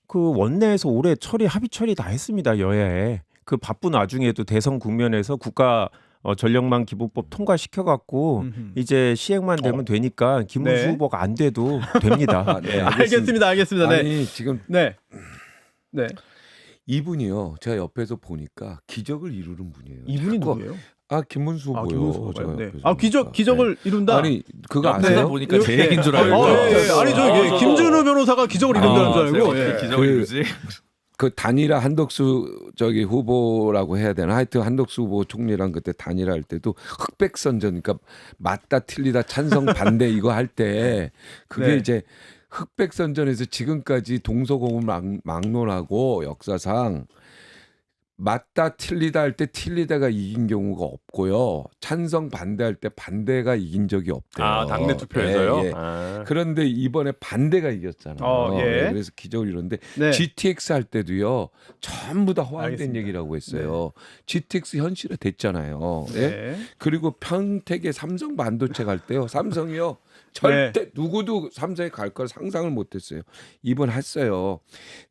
그 원내에서 올해 합의 처리 다 했습니다. 여야에 그 바쁜 와중에도 대선 국면에서 국가 전력망 기본법 통과시켜 갖고 이제 시행만 되면 되니까 김문수 네. 후보가 안 돼도 됩니다. 아, 네, 알겠습니다. 알겠습니다. 네. 아니 지금 네. 네. 이분이요. 제가 옆에서 보니까 기적을 이루는 분이에요. 이분이 자꾸- 누구예요? 아 김문수 후보요. 김문수 후보요. 제가 네. 옆에서 아 기적을 네. 이룬다. 아니 그거 옆에서 아세요? 보니까 제 이렇게- 얘기인 줄 알고. 예, 예. 아니 저 김준우 변호사가 기적을 이룬다는 줄 알고. 어떻게 예. 기적을 그- 이루지? 그 단일화 한덕수 후보라고 해야 되나 하여튼 한덕수 후보 총리랑 그때 단일화할 때도 흑백선전 그러니까 맞다 틀리다 찬성 반대 이거 할 때 그게 네. 이제 흑백선전에서 지금까지 동서고금을 막론하고 역사상 맞다 틀리다 할 때 틀리다가 이긴 경우가 없고요. 찬성 반대할 때 반대가 이긴 적이 없대요. 아 당내 투표에서요? 예, 예. 아. 그런데 이번에 반대가 이겼잖아요. 예. 그래서 기적을 이뤘는데 네. GTX 할 때도요. 전부 다 허황된 알겠습니다. 얘기라고 했어요. GTX 현실화 됐잖아요. 예? 네. 그리고 평택에 삼성 반도체 갈 때요. 삼성이요. 절대 누구도 3사에 갈 걸 상상을 못했어요. 이번 했어요.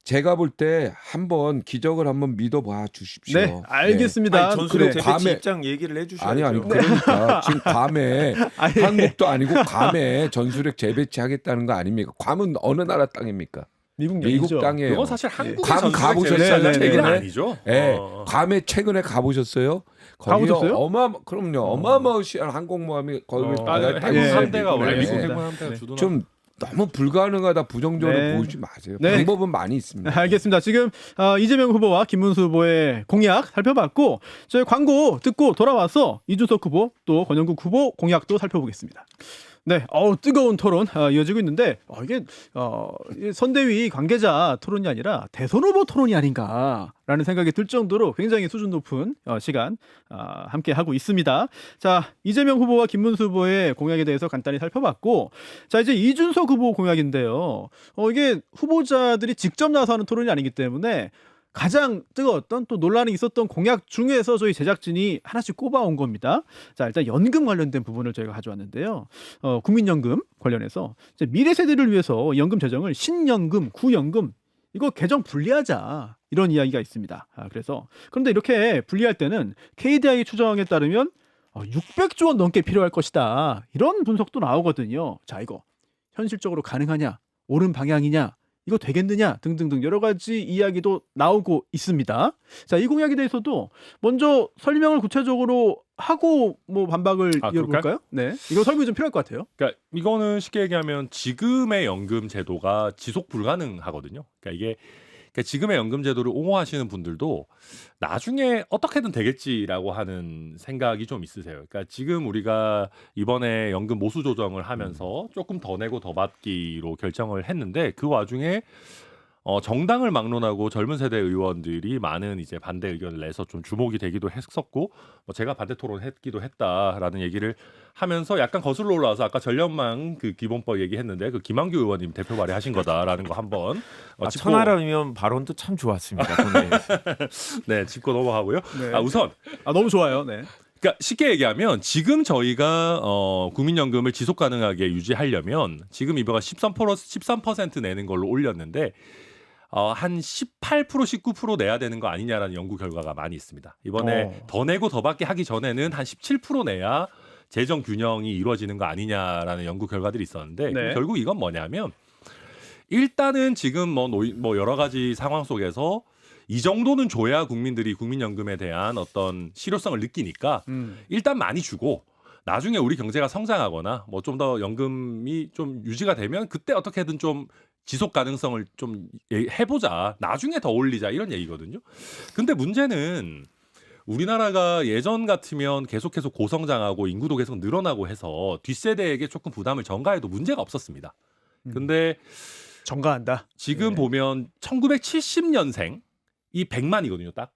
제가 볼 때 한번 기적을 한번 믿어봐 주십시오. 네, 알겠습니다. 아니, 전술의 그래, 재배치 밤에- 입장 얘기를 해주셔야죠. 아니 그러니까 지금 괌에 아니, 한국도 아니고 괌에 전술핵 재배치하겠다는 거 아닙니까? 괌은 어느 나라 땅입니까? 미국 미국 영이죠. 땅이에요. 그건 사실 한국의 괌 전술핵 가보셨어요? 제외하는 네, 네, 얘기는 네. 아니죠. 예, 어. 괌에 최근에 가보셨어요? 가보셨어요? 그럼요. 어마어마한 항공모함이 거기 해군 예. 함대가 원래 네. 미국 네. 해군 함대가 주둔한 좀 너무 불가능하다 부정적으로 네. 보이지 마세요. 네. 방법은 많이 있습니다. 알겠습니다. 지금 이재명 후보와 김문수 후보의 공약 살펴봤고 저희 광고 듣고 돌아와서 이준석 후보 또 권영국 후보 공약도 살펴보겠습니다. 네, 뜨거운 토론 이어지고 있는데 이게 이 선대위 관계자 토론이 아니라 대선 후보 토론이 아닌가라는 생각이 들 정도로 굉장히 수준 높은 시간 함께 하고 있습니다. 자, 이재명 후보와 김문수 후보의 공약에 대해서 간단히 살펴봤고, 자 이제 이준석 후보 공약인데요. 이게 후보자들이 직접 나서 하는 토론이 아니기 때문에 가장 뜨거웠던 또 논란이 있었던 공약 중에서 저희 제작진이 하나씩 꼽아온 겁니다. 자, 일단 연금 관련된 부분을 저희가 가져왔는데요. 국민연금 관련해서 이제 미래 세대를 위해서 연금 재정을 신연금, 구연금 이거 개정 분리하자 이런 이야기가 있습니다. 그래서 그런데 이렇게 분리할 때는 KDI 추정에 따르면 600조 원 넘게 필요할 것이다. 이런 분석도 나오거든요. 자, 이거 현실적으로 가능하냐? 옳은 방향이냐? 이거 되겠느냐 등등등 여러 가지 이야기도 나오고 있습니다. 자, 이 공약에 대해서도 먼저 설명을 구체적으로 하고 뭐 반박을 이어볼까요? 네, 이거 설명이 좀 필요할 것 같아요. 그러니까 이거는 쉽게 얘기하면 지금의 연금 제도가 지속 불가능하거든요. 그러니까 지금의 연금 제도를 옹호하시는 분들도 나중에 어떻게든 되겠지라고 하는 생각이 좀 있으세요. 그러니까 지금 우리가 이번에 연금 모수 조정을 하면서 조금 더 내고 더 받기로 결정을 했는데 그 와중에 정당을 막론하고 젊은 세대 의원들이 많은 이제 반대 의견을 내서 좀 주목이 되기도 했었고 제가 반대 토론했기도 했다라는 얘기를 하면서 약간 거슬러 올라와서 아까 전력망 그 기본법 얘기했는데 그 김한규 의원님 대표 발의하신 거다라는 거 한번 짚고 천하라면 발언도 참 좋았습니다. 네 짚고 넘어가고요. 네. 우선 너무 좋아요. 네. 그러니까 쉽게 얘기하면 지금 저희가 국민연금을 지속 가능하게 유지하려면 지금 이번에 13% 내는 걸로 올렸는데 한 18% 19% 내야 되는 거 아니냐라는 연구 결과가 많이 있습니다. 이번에 더 내고 더 받게 하기 전에는 한 17% 내야 재정 균형이 이루어지는 거 아니냐라는 연구 결과들이 있었는데 네. 결국 이건 뭐냐면 일단은 지금 뭐 여러 가지 상황 속에서 이 정도는 줘야 국민들이 국민연금에 대한 어떤 실효성을 느끼니까 일단 많이 주고 나중에 우리 경제가 성장하거나 뭐 좀 더 연금이 좀 유지가 되면 그때 어떻게든 좀 지속 가능성을 좀 해보자. 나중에 더 올리자 이런 얘기거든요. 근데 문제는 우리나라가 예전 같으면 계속해서 고성장하고 인구도 계속 늘어나고 해서 뒷세대에게 조금 부담을 전가해도 문제가 없었습니다. 근데 정가한다. 지금 네. 보면 1970년생 이 100만이거든요, 딱.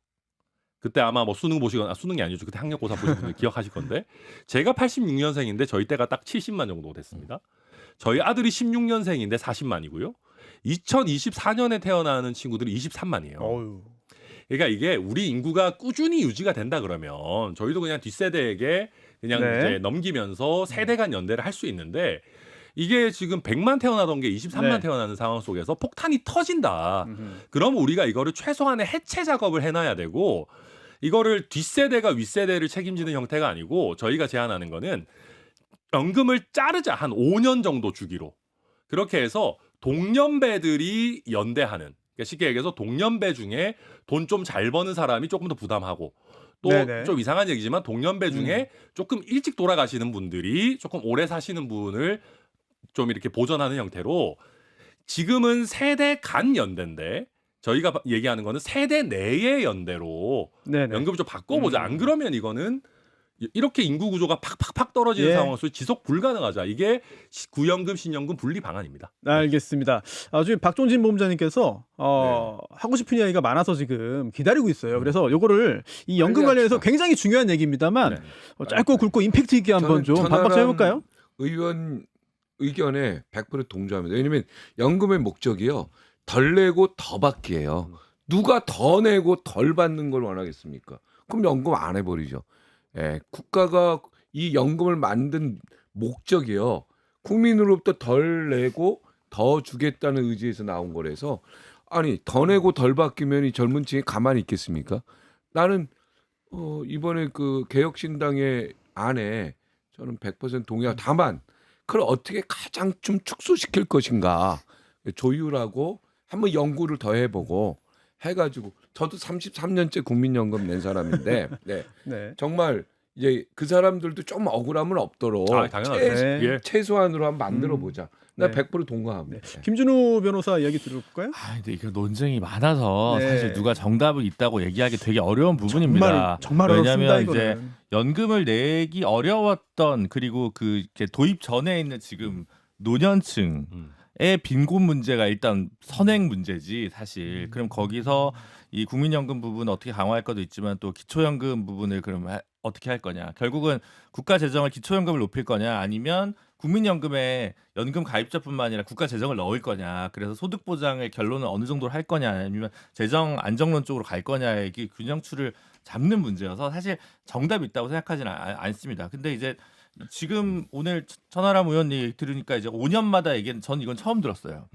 그때 아마 뭐 수능 보시거나 수능이 아니죠. 그때 학력고사 보신 분들 기억하실 건데 제가 86년생인데 저희 때가 딱 70만 정도 됐습니다. 저희 아들이 16년생인데 40만이고요. 2024년에 태어나는 친구들이 23만이에요. 그러니까 이게 우리 인구가 꾸준히 유지가 된다 그러면 저희도 그냥 뒷세대에게 그냥 네. 이제 넘기면서 세대 간 연대를 할 수 있는데 이게 지금 100만 태어나던 게 23만 네. 태어나는 상황 속에서 폭탄이 터진다. 그럼 우리가 이거를 최소한의 해체 작업을 해놔야 되고 이거를 뒷세대가 윗세대를 책임지는 형태가 아니고 저희가 제안하는 거는 연금을 자르자. 한 5년 정도 주기로. 그렇게 해서 동년배들이 연대하는. 그러니까 쉽게 얘기해서 동년배 중에 돈 좀 잘 버는 사람이 조금 더 부담하고 또 네네. 좀 이상한 얘기지만 동년배 중에 조금 일찍 돌아가시는 분들이 조금 오래 사시는 분을 좀 이렇게 보전하는 형태로 지금은 세대 간 연대인데 저희가 얘기하는 거는 세대 내의 연대로 네네. 연금을 좀 바꿔보자. 안 그러면 이거는 이렇게 인구 구조가 팍팍팍 떨어지는 예. 상황에서 지속 불가능하자. 이게 구연금, 신연금 분리 방안입니다. 알겠습니다. 지금 박종진 본부장님께서 하고 싶은 이야기가 많아서 지금 기다리고 있어요. 그래서 요거를 이 연금 빨리 관련해서 합시다. 굉장히 중요한 얘기입니다만 네. 짧고 굵고 임팩트 있게 한번 좀 반박 좀 해볼까요? 의원 의견에 100% 동조합니다. 왜냐하면 연금의 목적이요. 덜 내고 더 받기예요. 누가 더 내고 덜 받는 걸 원하겠습니까? 그럼 연금 안 해버리죠. 예, 국가가 이 연금을 만든 목적이요. 국민으로부터 덜 내고 더 주겠다는 의지에서 나온 거라서 아니 더 내고 덜 받기면 이 젊은 층이 가만히 있겠습니까? 나는 이번에 그 개혁신당의 안에 저는 100% 동의하고 다만 그걸 어떻게 가장 좀 축소시킬 것인가 조율하고 한번 연구를 더 해보고 해가지고 저도 33년째 국민연금 낸 사람인데 네. 네. 정말 이제 그 사람들도 좀 억울함은 없도록 당연하죠. 네. 예. 최소한으로 한번 만들어 보자. 나 네. 100% 동감합니다. 김준우 변호사 이야기 들어볼까요? 근데 이게 논쟁이 많아서 네. 사실 누가 정답을 있다고 얘기하기 되게 어려운 부분입니다. 정말 어렵습니다. 왜냐하면 이거는. 이제 연금을 내기 어려웠던 그리고 그 이렇게 도입 전에 있는 지금 노년층의 빈곤 문제가 일단 선행 문제지 사실. 그럼 거기서 이 국민연금 부분 어떻게 강화할 것도 있지만 또 기초연금 부분을 그럼 어떻게 할 거냐. 결국은 국가 재정을 기초연금을 높일 거냐 아니면 국민연금에 연금 가입자뿐만 아니라 국가 재정을 넣을 거냐. 그래서 소득 보장의 결론은 어느 정도로 할 거냐 아니면 재정 안정론 쪽으로 갈 거냐의 이게 균형추를 잡는 문제여서 사실 정답이 있다고 생각하지는 않습니다. 근데 이제 지금 오늘 천하람 의원 얘기 들으니까 이제 5년마다 얘기는 전 이건 처음 들었어요.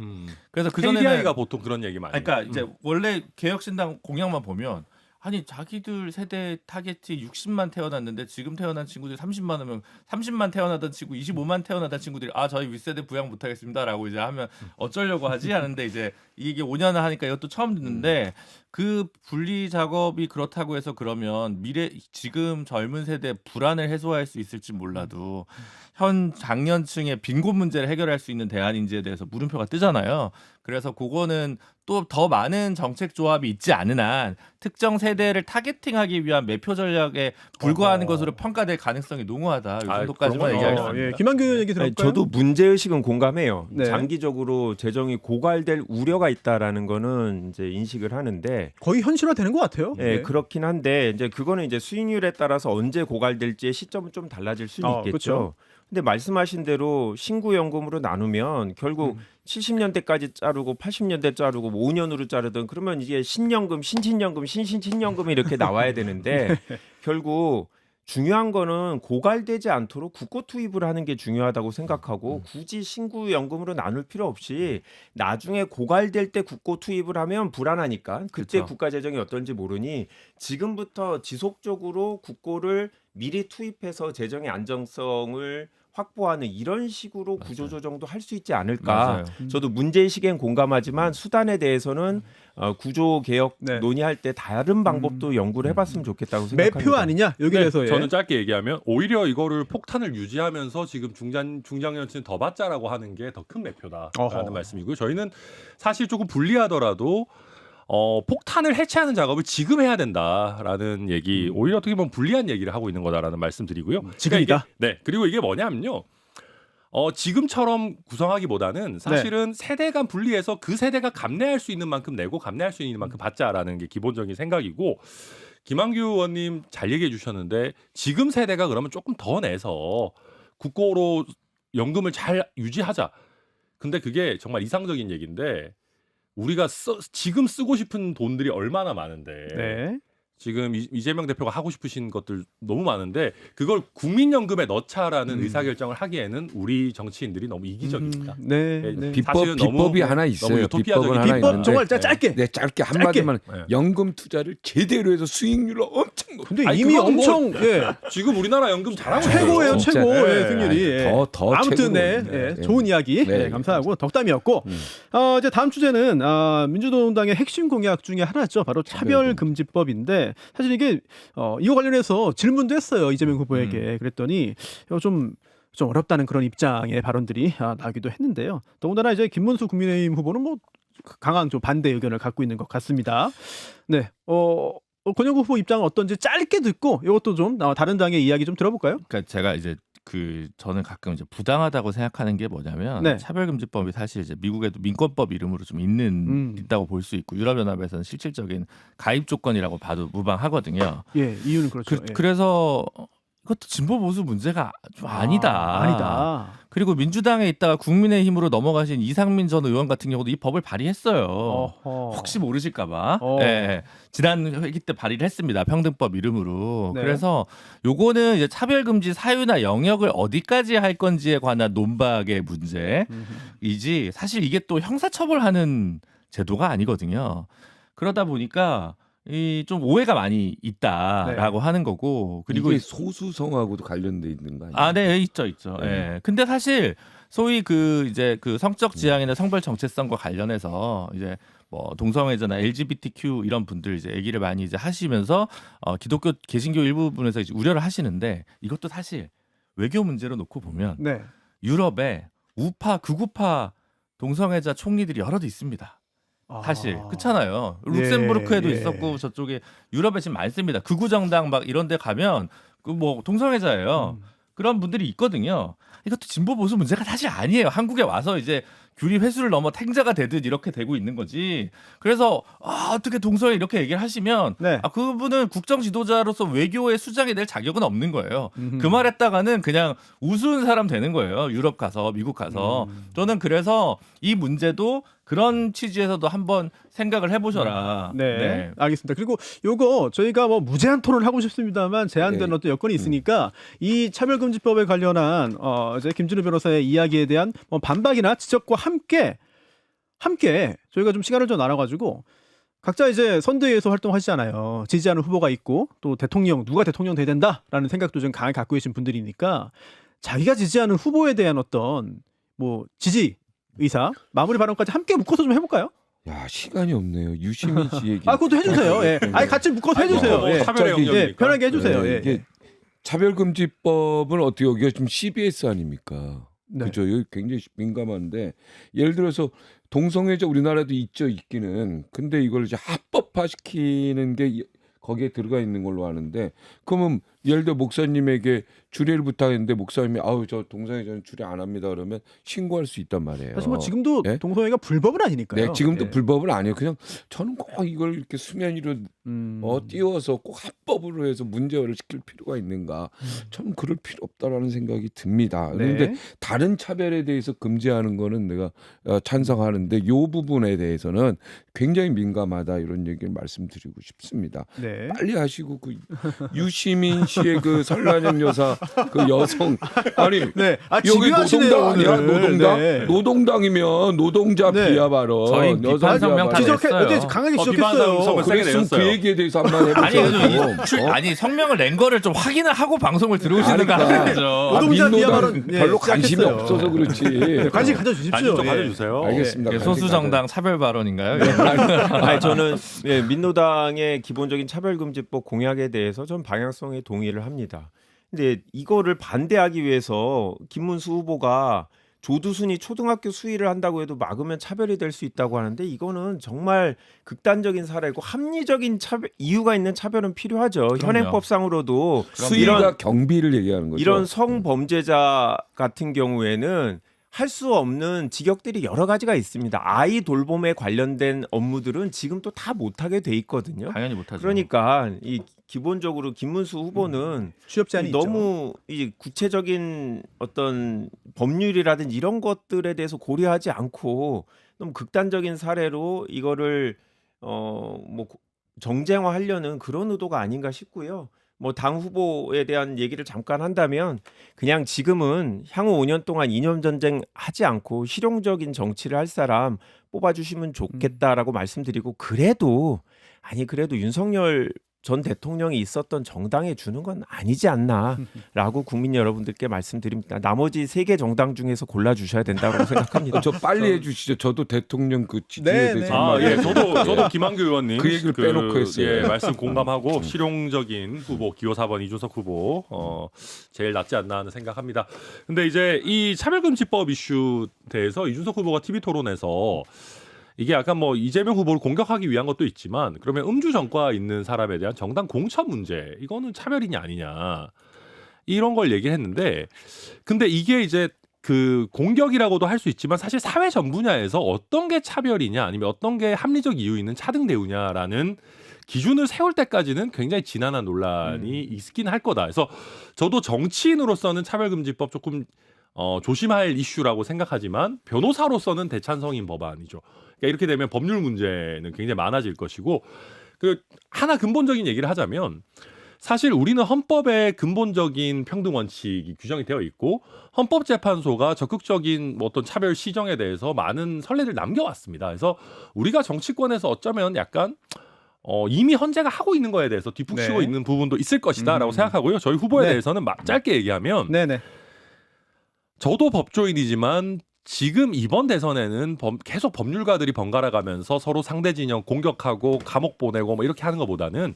그래서 그 전에는 KDI가 보통 그런 얘기 많이 해요. 그러니까 이제 원래 개혁신당 공약만 보면 아니 자기들 세대 타겟이 60만 태어났는데 지금 태어난 친구들이 30만 하면 30만 태어나던 친구 25만 태어나던 친구들이 저희 윗세대 부양 못하겠습니다라고 이제 하면 어쩌려고 하지 하는데 이제 이게 5년 하니까 이것도 처음 듣는데 그 분리 작업이 그렇다고 해서 그러면 지금 젊은 세대 불안을 해소할 수 있을지 몰라도 현 장년층의 빈곤 문제를 해결할 수 있는 대안인지에 대해서 물음표가 뜨잖아요. 그래서 그거는 또 더 많은 정책 조합이 있지 않은 한 특정 세대를 타겟팅하기 위한 매표 전략에 불과하는 것으로 평가될 가능성이 농후하다. 이 정도까지만 그런 거 얘기하겠습니다. 예. 김한규 의원 얘기 들어볼까요? 저도 문제 의식은 공감해요. 네. 장기적으로 재정이 고갈될 우려가 있다라는 거는 이제 인식을 하는데 거의 현실화되는 것 같아요. 예, 그렇긴 한데 이제 그거는 이제 수익률에 따라서 언제 고갈될지의 시점은 좀 달라질 수는 있겠죠. 그렇죠. 근데 말씀하신 대로 신구 연금으로 나누면 결국 70년대까지 자르고 80년대 자르고 5년으로 자르든 그러면 이게 신연금, 신신연금, 신신신연금이 이렇게 나와야 되는데 결국 중요한 거는 고갈되지 않도록 국고 투입을 하는 게 중요하다고 생각하고 굳이 신구 연금으로 나눌 필요 없이 나중에 고갈될 때 국고 투입을 하면 불안하니까 그때 그쵸. 국가 재정이 어떤지 모르니 지금부터 지속적으로 국고를 미리 투입해서 재정의 안정성을 확보하는 이런 식으로 구조조정도 할 수 있지 않을까. 맞아요. 저도 문제의식엔 공감하지만 수단에 대해서는 구조 개혁 네. 논의할 때 다른 방법도 연구를 해봤으면 좋겠다고 생각합니다. 매표 아니냐 여기 네, 대해서 저는 짧게 얘기하면 오히려 이거를 폭탄을 유지하면서 지금 중장년층 더 받자라고 하는 게 더 큰 매표다라는 어허. 말씀이고요. 저희는 사실 조금 불리하더라도 폭탄을 해체하는 작업을 지금 해야 된다라는 얘기, 오히려 어떻게 보면 불리한 얘기를 하고 있는 거다라는 말씀드리고요. 지금이다. 네, 그리고 이게 뭐냐면요. 지금처럼 구성하기보다는 사실은 세대 간 분리해서 그 세대가 감내할 수 있는 만큼 내고 감내할 수 있는 만큼 받자라는 게 기본적인 생각이고, 김한규 의원님 잘 얘기해 주셨는데 지금 세대가 그러면 조금 더 내서 국고로 연금을 잘 유지하자. 근데 그게 정말 이상적인 얘기인데 우리가 지금 쓰고 싶은 돈들이 얼마나 많은데 네. 지금 이재명 대표가 하고 싶으신 것들 너무 많은데 그걸 국민연금에 넣자라는 의사결정을 하기에는 우리 정치인들이 너무 이기적입니다. 네. 네. 네. 사실은 비법이 너무- 하나 있어요. 유토피아적인 비법은 하나 비법 있는데 정말 짧게. 네, 짧게 한마디만 네. 연금 투자를 제대로 해서 수익률을 엄청 높. 근데 아니, 이미 그건 뭐- 엄청 예. 지금 우리나라 연금 잘하고 최고예요, 있어요. 진짜. 최고. 네. 예, 승률이. 예. 더 아무튼 최고로 네, 있네. 예, 네. 좋은 이야기 네. 네, 감사하고 덕담이었고 이제 다음 주제는 민주노동당의 핵심 공약 중에 하나죠. 바로 차별금지법인데 사실 이게 이거 관련해서 질문도 했어요. 이재명 후보에게. 그랬더니 이거 좀 어렵다는 그런 입장의 발언들이 나오기도 했는데요. 더군다나 이제 김문수 국민의힘 후보는 뭐 강한 좀 반대 의견을 갖고 있는 것 같습니다. 네, 권영구 후보 입장은 어떤지 짧게 듣고 이것도 좀 다른 당의 이야기 좀 들어볼까요? 그러니까 제가 이제 저는 가끔 이제 부당하다고 생각하는 게 뭐냐면 네. 차별금지법이 사실 이제 미국에도 민권법 이름으로 좀 있다고 볼 수 있고 유럽연합에서는 실질적인 가입 조건이라고 봐도 무방하거든요. 예, 이유는 그렇죠. 예. 그래서 이것도 진보 보수 문제가 좀 아니다. 아니다. 그리고 민주당에 있다가 국민의힘으로 넘어가신 이상민 전 의원 같은 경우도 이 법을 발의했어요. 어허. 혹시 모르실까봐. 어. 네, 지난 회기 때 발의를 했습니다. 평등법 이름으로. 네. 그래서 요거는 이제 차별금지 사유나 영역을 어디까지 할 건지에 관한 논박의 문제이지 사실 이게 또 형사처벌하는 제도가 아니거든요. 그러다 보니까 이 좀 오해가 많이 있다라고 하는 거고 그리고 이게 소수성하고도 관련돼 있는 거 아니에요? 아, 네, 있죠. 네. 예. 근데 사실 소위 그 이제 그 성적 지향이나 성별 정체성과 관련해서 이제 뭐 동성애자나 LGBTQ 이런 분들 이제 얘기를 많이 이제 하시면서 기독교 개신교 일부분에서 이제 우려를 하시는데 이것도 사실 외교 문제로 놓고 보면 네. 유럽에 우파 극우파 동성애자 총리들이 여럿 있습니다. 사실 아. 그렇잖아요. 룩셈부르크에도 예. 있었고 저쪽에 유럽에 지금 많습니다. 극우 정당 막 이런 데 가면 그 뭐 동성애자예요. 그런 분들이 있거든요. 이것도 진보 보수 문제가 사실 아니에요. 한국에 와서 이제 규리 회수를 넘어 탱자가 되듯 이렇게 되고 있는 거지. 그래서 어떻게 동성애 이렇게 얘기를 하시면 네. 그분은 국정 지도자로서 외교의 수장이 될 자격은 없는 거예요. 음흠. 그 말 했다가는 그냥 우스운 사람 되는 거예요. 유럽 가서 미국 가서. 저는 그래서 이 문제도 그런 취지에서도 한번 생각을 해보셔라. 네. 알겠습니다. 그리고 요거 저희가 뭐 무제한 토론을 하고 싶습니다만 제한된 네. 어떤 여건이 있으니까 이 차별금지법에 관련한 이제 김준우 변호사의 이야기에 대한 뭐 반박이나 지적과 함께 저희가 좀 시간을 좀 나눠가지고 각자 이제 선대위에서 활동하시잖아요. 지지하는 후보가 있고 또 누가 대통령 돼야 된다라는 생각도 좀 강하게 갖고 계신 분들이니까 자기가 지지하는 후보에 대한 어떤 뭐 지지 의사 마무리 발언까지 함께 묶어서 좀 해볼까요? 야 시간이 없네요. 유시민 씨 얘기. 그것도 해주세요. 예. 아니 같이 묶어서 해주세요. 뭐 예. 차별의 저기, 영역이니까. 예, 편하게 해주세요. 예. 이게 차별금지법은 어떻게 여기가 지금 CBS 아닙니까? 네. 그죠? 여기 굉장히 민감한데 예를 들어서 동성애자 우리나라도 있기는 근데 이걸 이제 합법화시키는 게 거기에 들어가 있는 걸로 아는데 그러면 예를 들어 목사님에게 주례를 부탁했는데 목사님이 저 동성애자는 주례 안 합니다 그러면 신고할 수 있단 말이에요. 사실 뭐 지금도 네? 동성애가 불법은 아니니까요. 네, 지금도 예. 불법은 아니에요. 그냥 저는 꼭 이걸 이렇게 수면 위로 띄워서 꼭 합법으로 해서 문제화를 시킬 필요가 있는가? 참 그럴 필요 없다라는 생각이 듭니다. 그런데 네. 다른 차별에 대해서 금지하는 거는 내가 찬성하는데 이 부분에 대해서는 굉장히 민감하다 이런 얘기를 말씀드리고 싶습니다. 네. 빨리 하시고 그 유시민 씨의 그 설란영 여사 그 여성 아니 네. 여기 집요하시네요, 노동당 아니야? 오늘. 노동당? 네. 노동당이면 노동자 네. 비하 발언. 저희 여성 비판 성명 비하 다 발언. 냈어요. 어제 강하게 비판 지적했어요. 성명을 세게 그랬으면 그 내렸어요. 얘기에 대해서 한번 아니, 해보죠. 아니 성명을 낸 거를 좀 확인을 하고 방송을 들어오시는 거 그러니까. 하는 거죠. 노동자 비하 민노당 발언, 예, 별로 관심이 시작했어요. 없어서 그렇지. 네, 관심 가져주십시오. 관심 좀 예. 가져주세요. 알겠습니다. 예, 관심 소수 정당 차별 발언인가요? 예. 아니 저는 민노당의 기본적인 차별금지법 공약에 대해서 전 방향성에 동의를 합니다. 근데 이거를 반대하기 위해서 김문수 후보가 조두순이 초등학교 수의를 한다고 해도 막으면 차별이 될 수 있다고 하는데 이거는 정말 극단적인 사례고 합리적인 이유가 있는 차별은 필요하죠. 그럼요. 현행법상으로도 수위가 경비를 얘기하는 거죠. 이런 성범죄자 같은 경우에는 할 수 없는 직역들이 여러 가지가 있습니다. 아이 돌봄에 관련된 업무들은 지금 또 다 못하게 돼 있거든요. 당연히 못하죠. 그러니까 이 기본적으로 김문수 후보는 취업 제한이 너무 이 구체적인 어떤 법률이라든지 이런 것들에 대해서 고려하지 않고 너무 극단적인 사례로 이거를 뭐 정쟁화하려는 그런 의도가 아닌가 싶고요. 뭐 당 후보에 대한 얘기를 잠깐 한다면 그냥 지금은 향후 5년 동안 이념 전쟁 하지 않고 실용적인 정치를 할 사람 뽑아주시면 좋겠다라고 말씀드리고 그래도 윤석열 전 대통령이 있었던 정당에 주는 건 아니지 않나라고 국민 여러분들께 말씀드립니다. 나머지 3개 정당 중에서 골라주셔야 된다고 생각합니다. 저 빨리 해주시죠. 저도 대통령 그 지지에 네, 대해서 네. 한마디 예, 저도 김한규 의원님 그 얘기를 빼놓고 했어요. 예, 말씀 공감하고 실용적인 후보 기호 4번 이준석 후보 제일 낫지 않나 하는 생각합니다. 근데 이제 이 차별금지법 이슈 대해서 이준석 후보가 TV 토론에서 이게 약간 뭐 이재명 후보를 공격하기 위한 것도 있지만 그러면 음주 전과 있는 사람에 대한 정당 공천 문제 이거는 차별이냐 아니냐 이런 걸 얘기했는데 근데 이게 이제 그 공격이라고도 할 수 있지만 사실 사회 전 분야에서 어떤 게 차별이냐 아니면 어떤 게 합리적 이유 있는 차등 대우냐라는 기준을 세울 때까지는 굉장히 지난한 논란이 있긴 할 거다. 그래서 저도 정치인으로서는 차별금지법 조금 조심할 이슈라고 생각하지만 변호사로서는 대찬성인 법안이죠. 그러니까 이렇게 되면 법률 문제는 굉장히 많아질 것이고 그 하나 근본적인 얘기를 하자면 사실 우리는 헌법에 근본적인 평등 원칙이 규정이 되어 있고 헌법재판소가 적극적인 뭐 어떤 차별 시정에 대해서 많은 선례를 남겨왔습니다. 그래서 우리가 정치권에서 어쩌면 약간 이미 헌재가 하고 있는 거에 대해서 뒷북치고 네. 있는 부분도 있을 것이다라고 생각하고요. 저희 후보에 네. 대해서는 짧게 얘기하면 네네. 저도 법조인이지만 지금 이번 대선에는 계속 법률가들이 번갈아 가면서 서로 상대 진영 공격하고 감옥 보내고 뭐 이렇게 하는 것보다는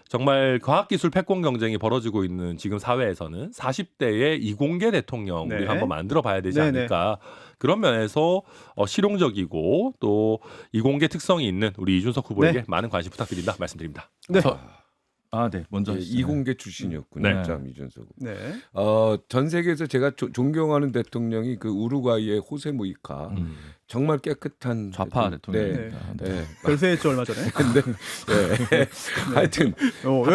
정말 과학기술 패권 경쟁이 벌어지고 있는 지금 사회에서는 40대의 이공계 대통령 네. 우리가 한번 만들어 봐야 되지 네네. 않을까. 그런 면에서 실용적이고 또 이공계 특성이 있는 우리 이준석 후보에게 네. 많은 관심 부탁드린다 말씀드립니다. 네. 네, 먼저 하시죠. 이공계 출신이었군요. 네. 참 이준석. 네. 전 세계에서 제가 존경하는 대통령이 그 우루과이의 호세 무이카. 정말 깨끗한 좌파 네. 대통령입니다. 네. 별세했죠 얼마 전에. 근데 네. 하여튼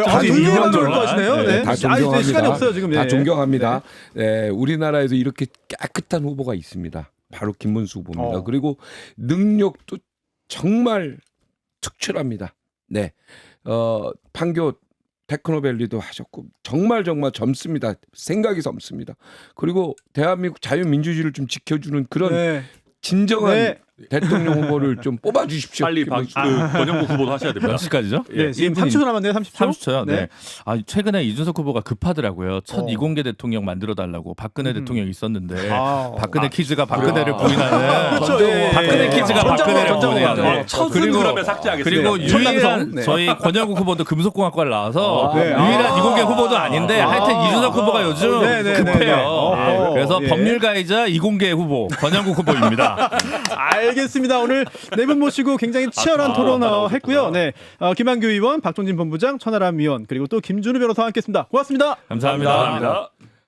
아주 이념 유명한 논란. 걸까지네요. 네. 다 이제 존경합니다. 시간이 없어요 지금. 다 네. 존경합니다. 네, 우리나라에서 이렇게 깨끗한 후보가 있습니다. 바로 김문수 후보입니다. 그리고 능력도 정말 특출합니다. 네, 판교 테크노밸리도 하셨고 정말 젊습니다. 생각이 젊습니다. 그리고 대한민국 자유민주주의를 좀 지켜주는 그런 네. 진정한 네. 대통령 후보를 좀 뽑아주십시오. 빨리 권영국 후보도 하셔야 됩니다. 몇 시까지죠? 네, 지금 1분이 30초 남았네요. 30초. 30초요. 네. 최근에 이준석 후보가 급하더라고요. 첫 어. 이공계 대통령 만들어 달라고 박근혜 대통령이 있었는데 아. 박근혜 키즈가 박근혜를 부인하는 그렇죠. 예, 예. 박근혜 키즈가 전장으로, 박근혜를 전장으로 부인하는 가죠. 첫은 그리고 그러면 삭제하겠습니다. 그리고 네. 유일한 천남성. 네. 저희 권영국 후보도 금속공학과를 나와서 네. 유일한 이공계 후보도 아닌데 하여튼 이준석 후보가 요즘 네, 네, 네, 네. 급해요. 어허. 그래서 예. 법률가이자 이공계 후보 권영국 후보입니다. 알겠습니다. 오늘 네 분 모시고 굉장히 치열한 토론 했고요. 네, 김한규 의원, 박종진 본부장, 천하람 위원 그리고 또 김준우 변호사와 함께했습니다. 고맙습니다. 감사합니다. 감사합니다.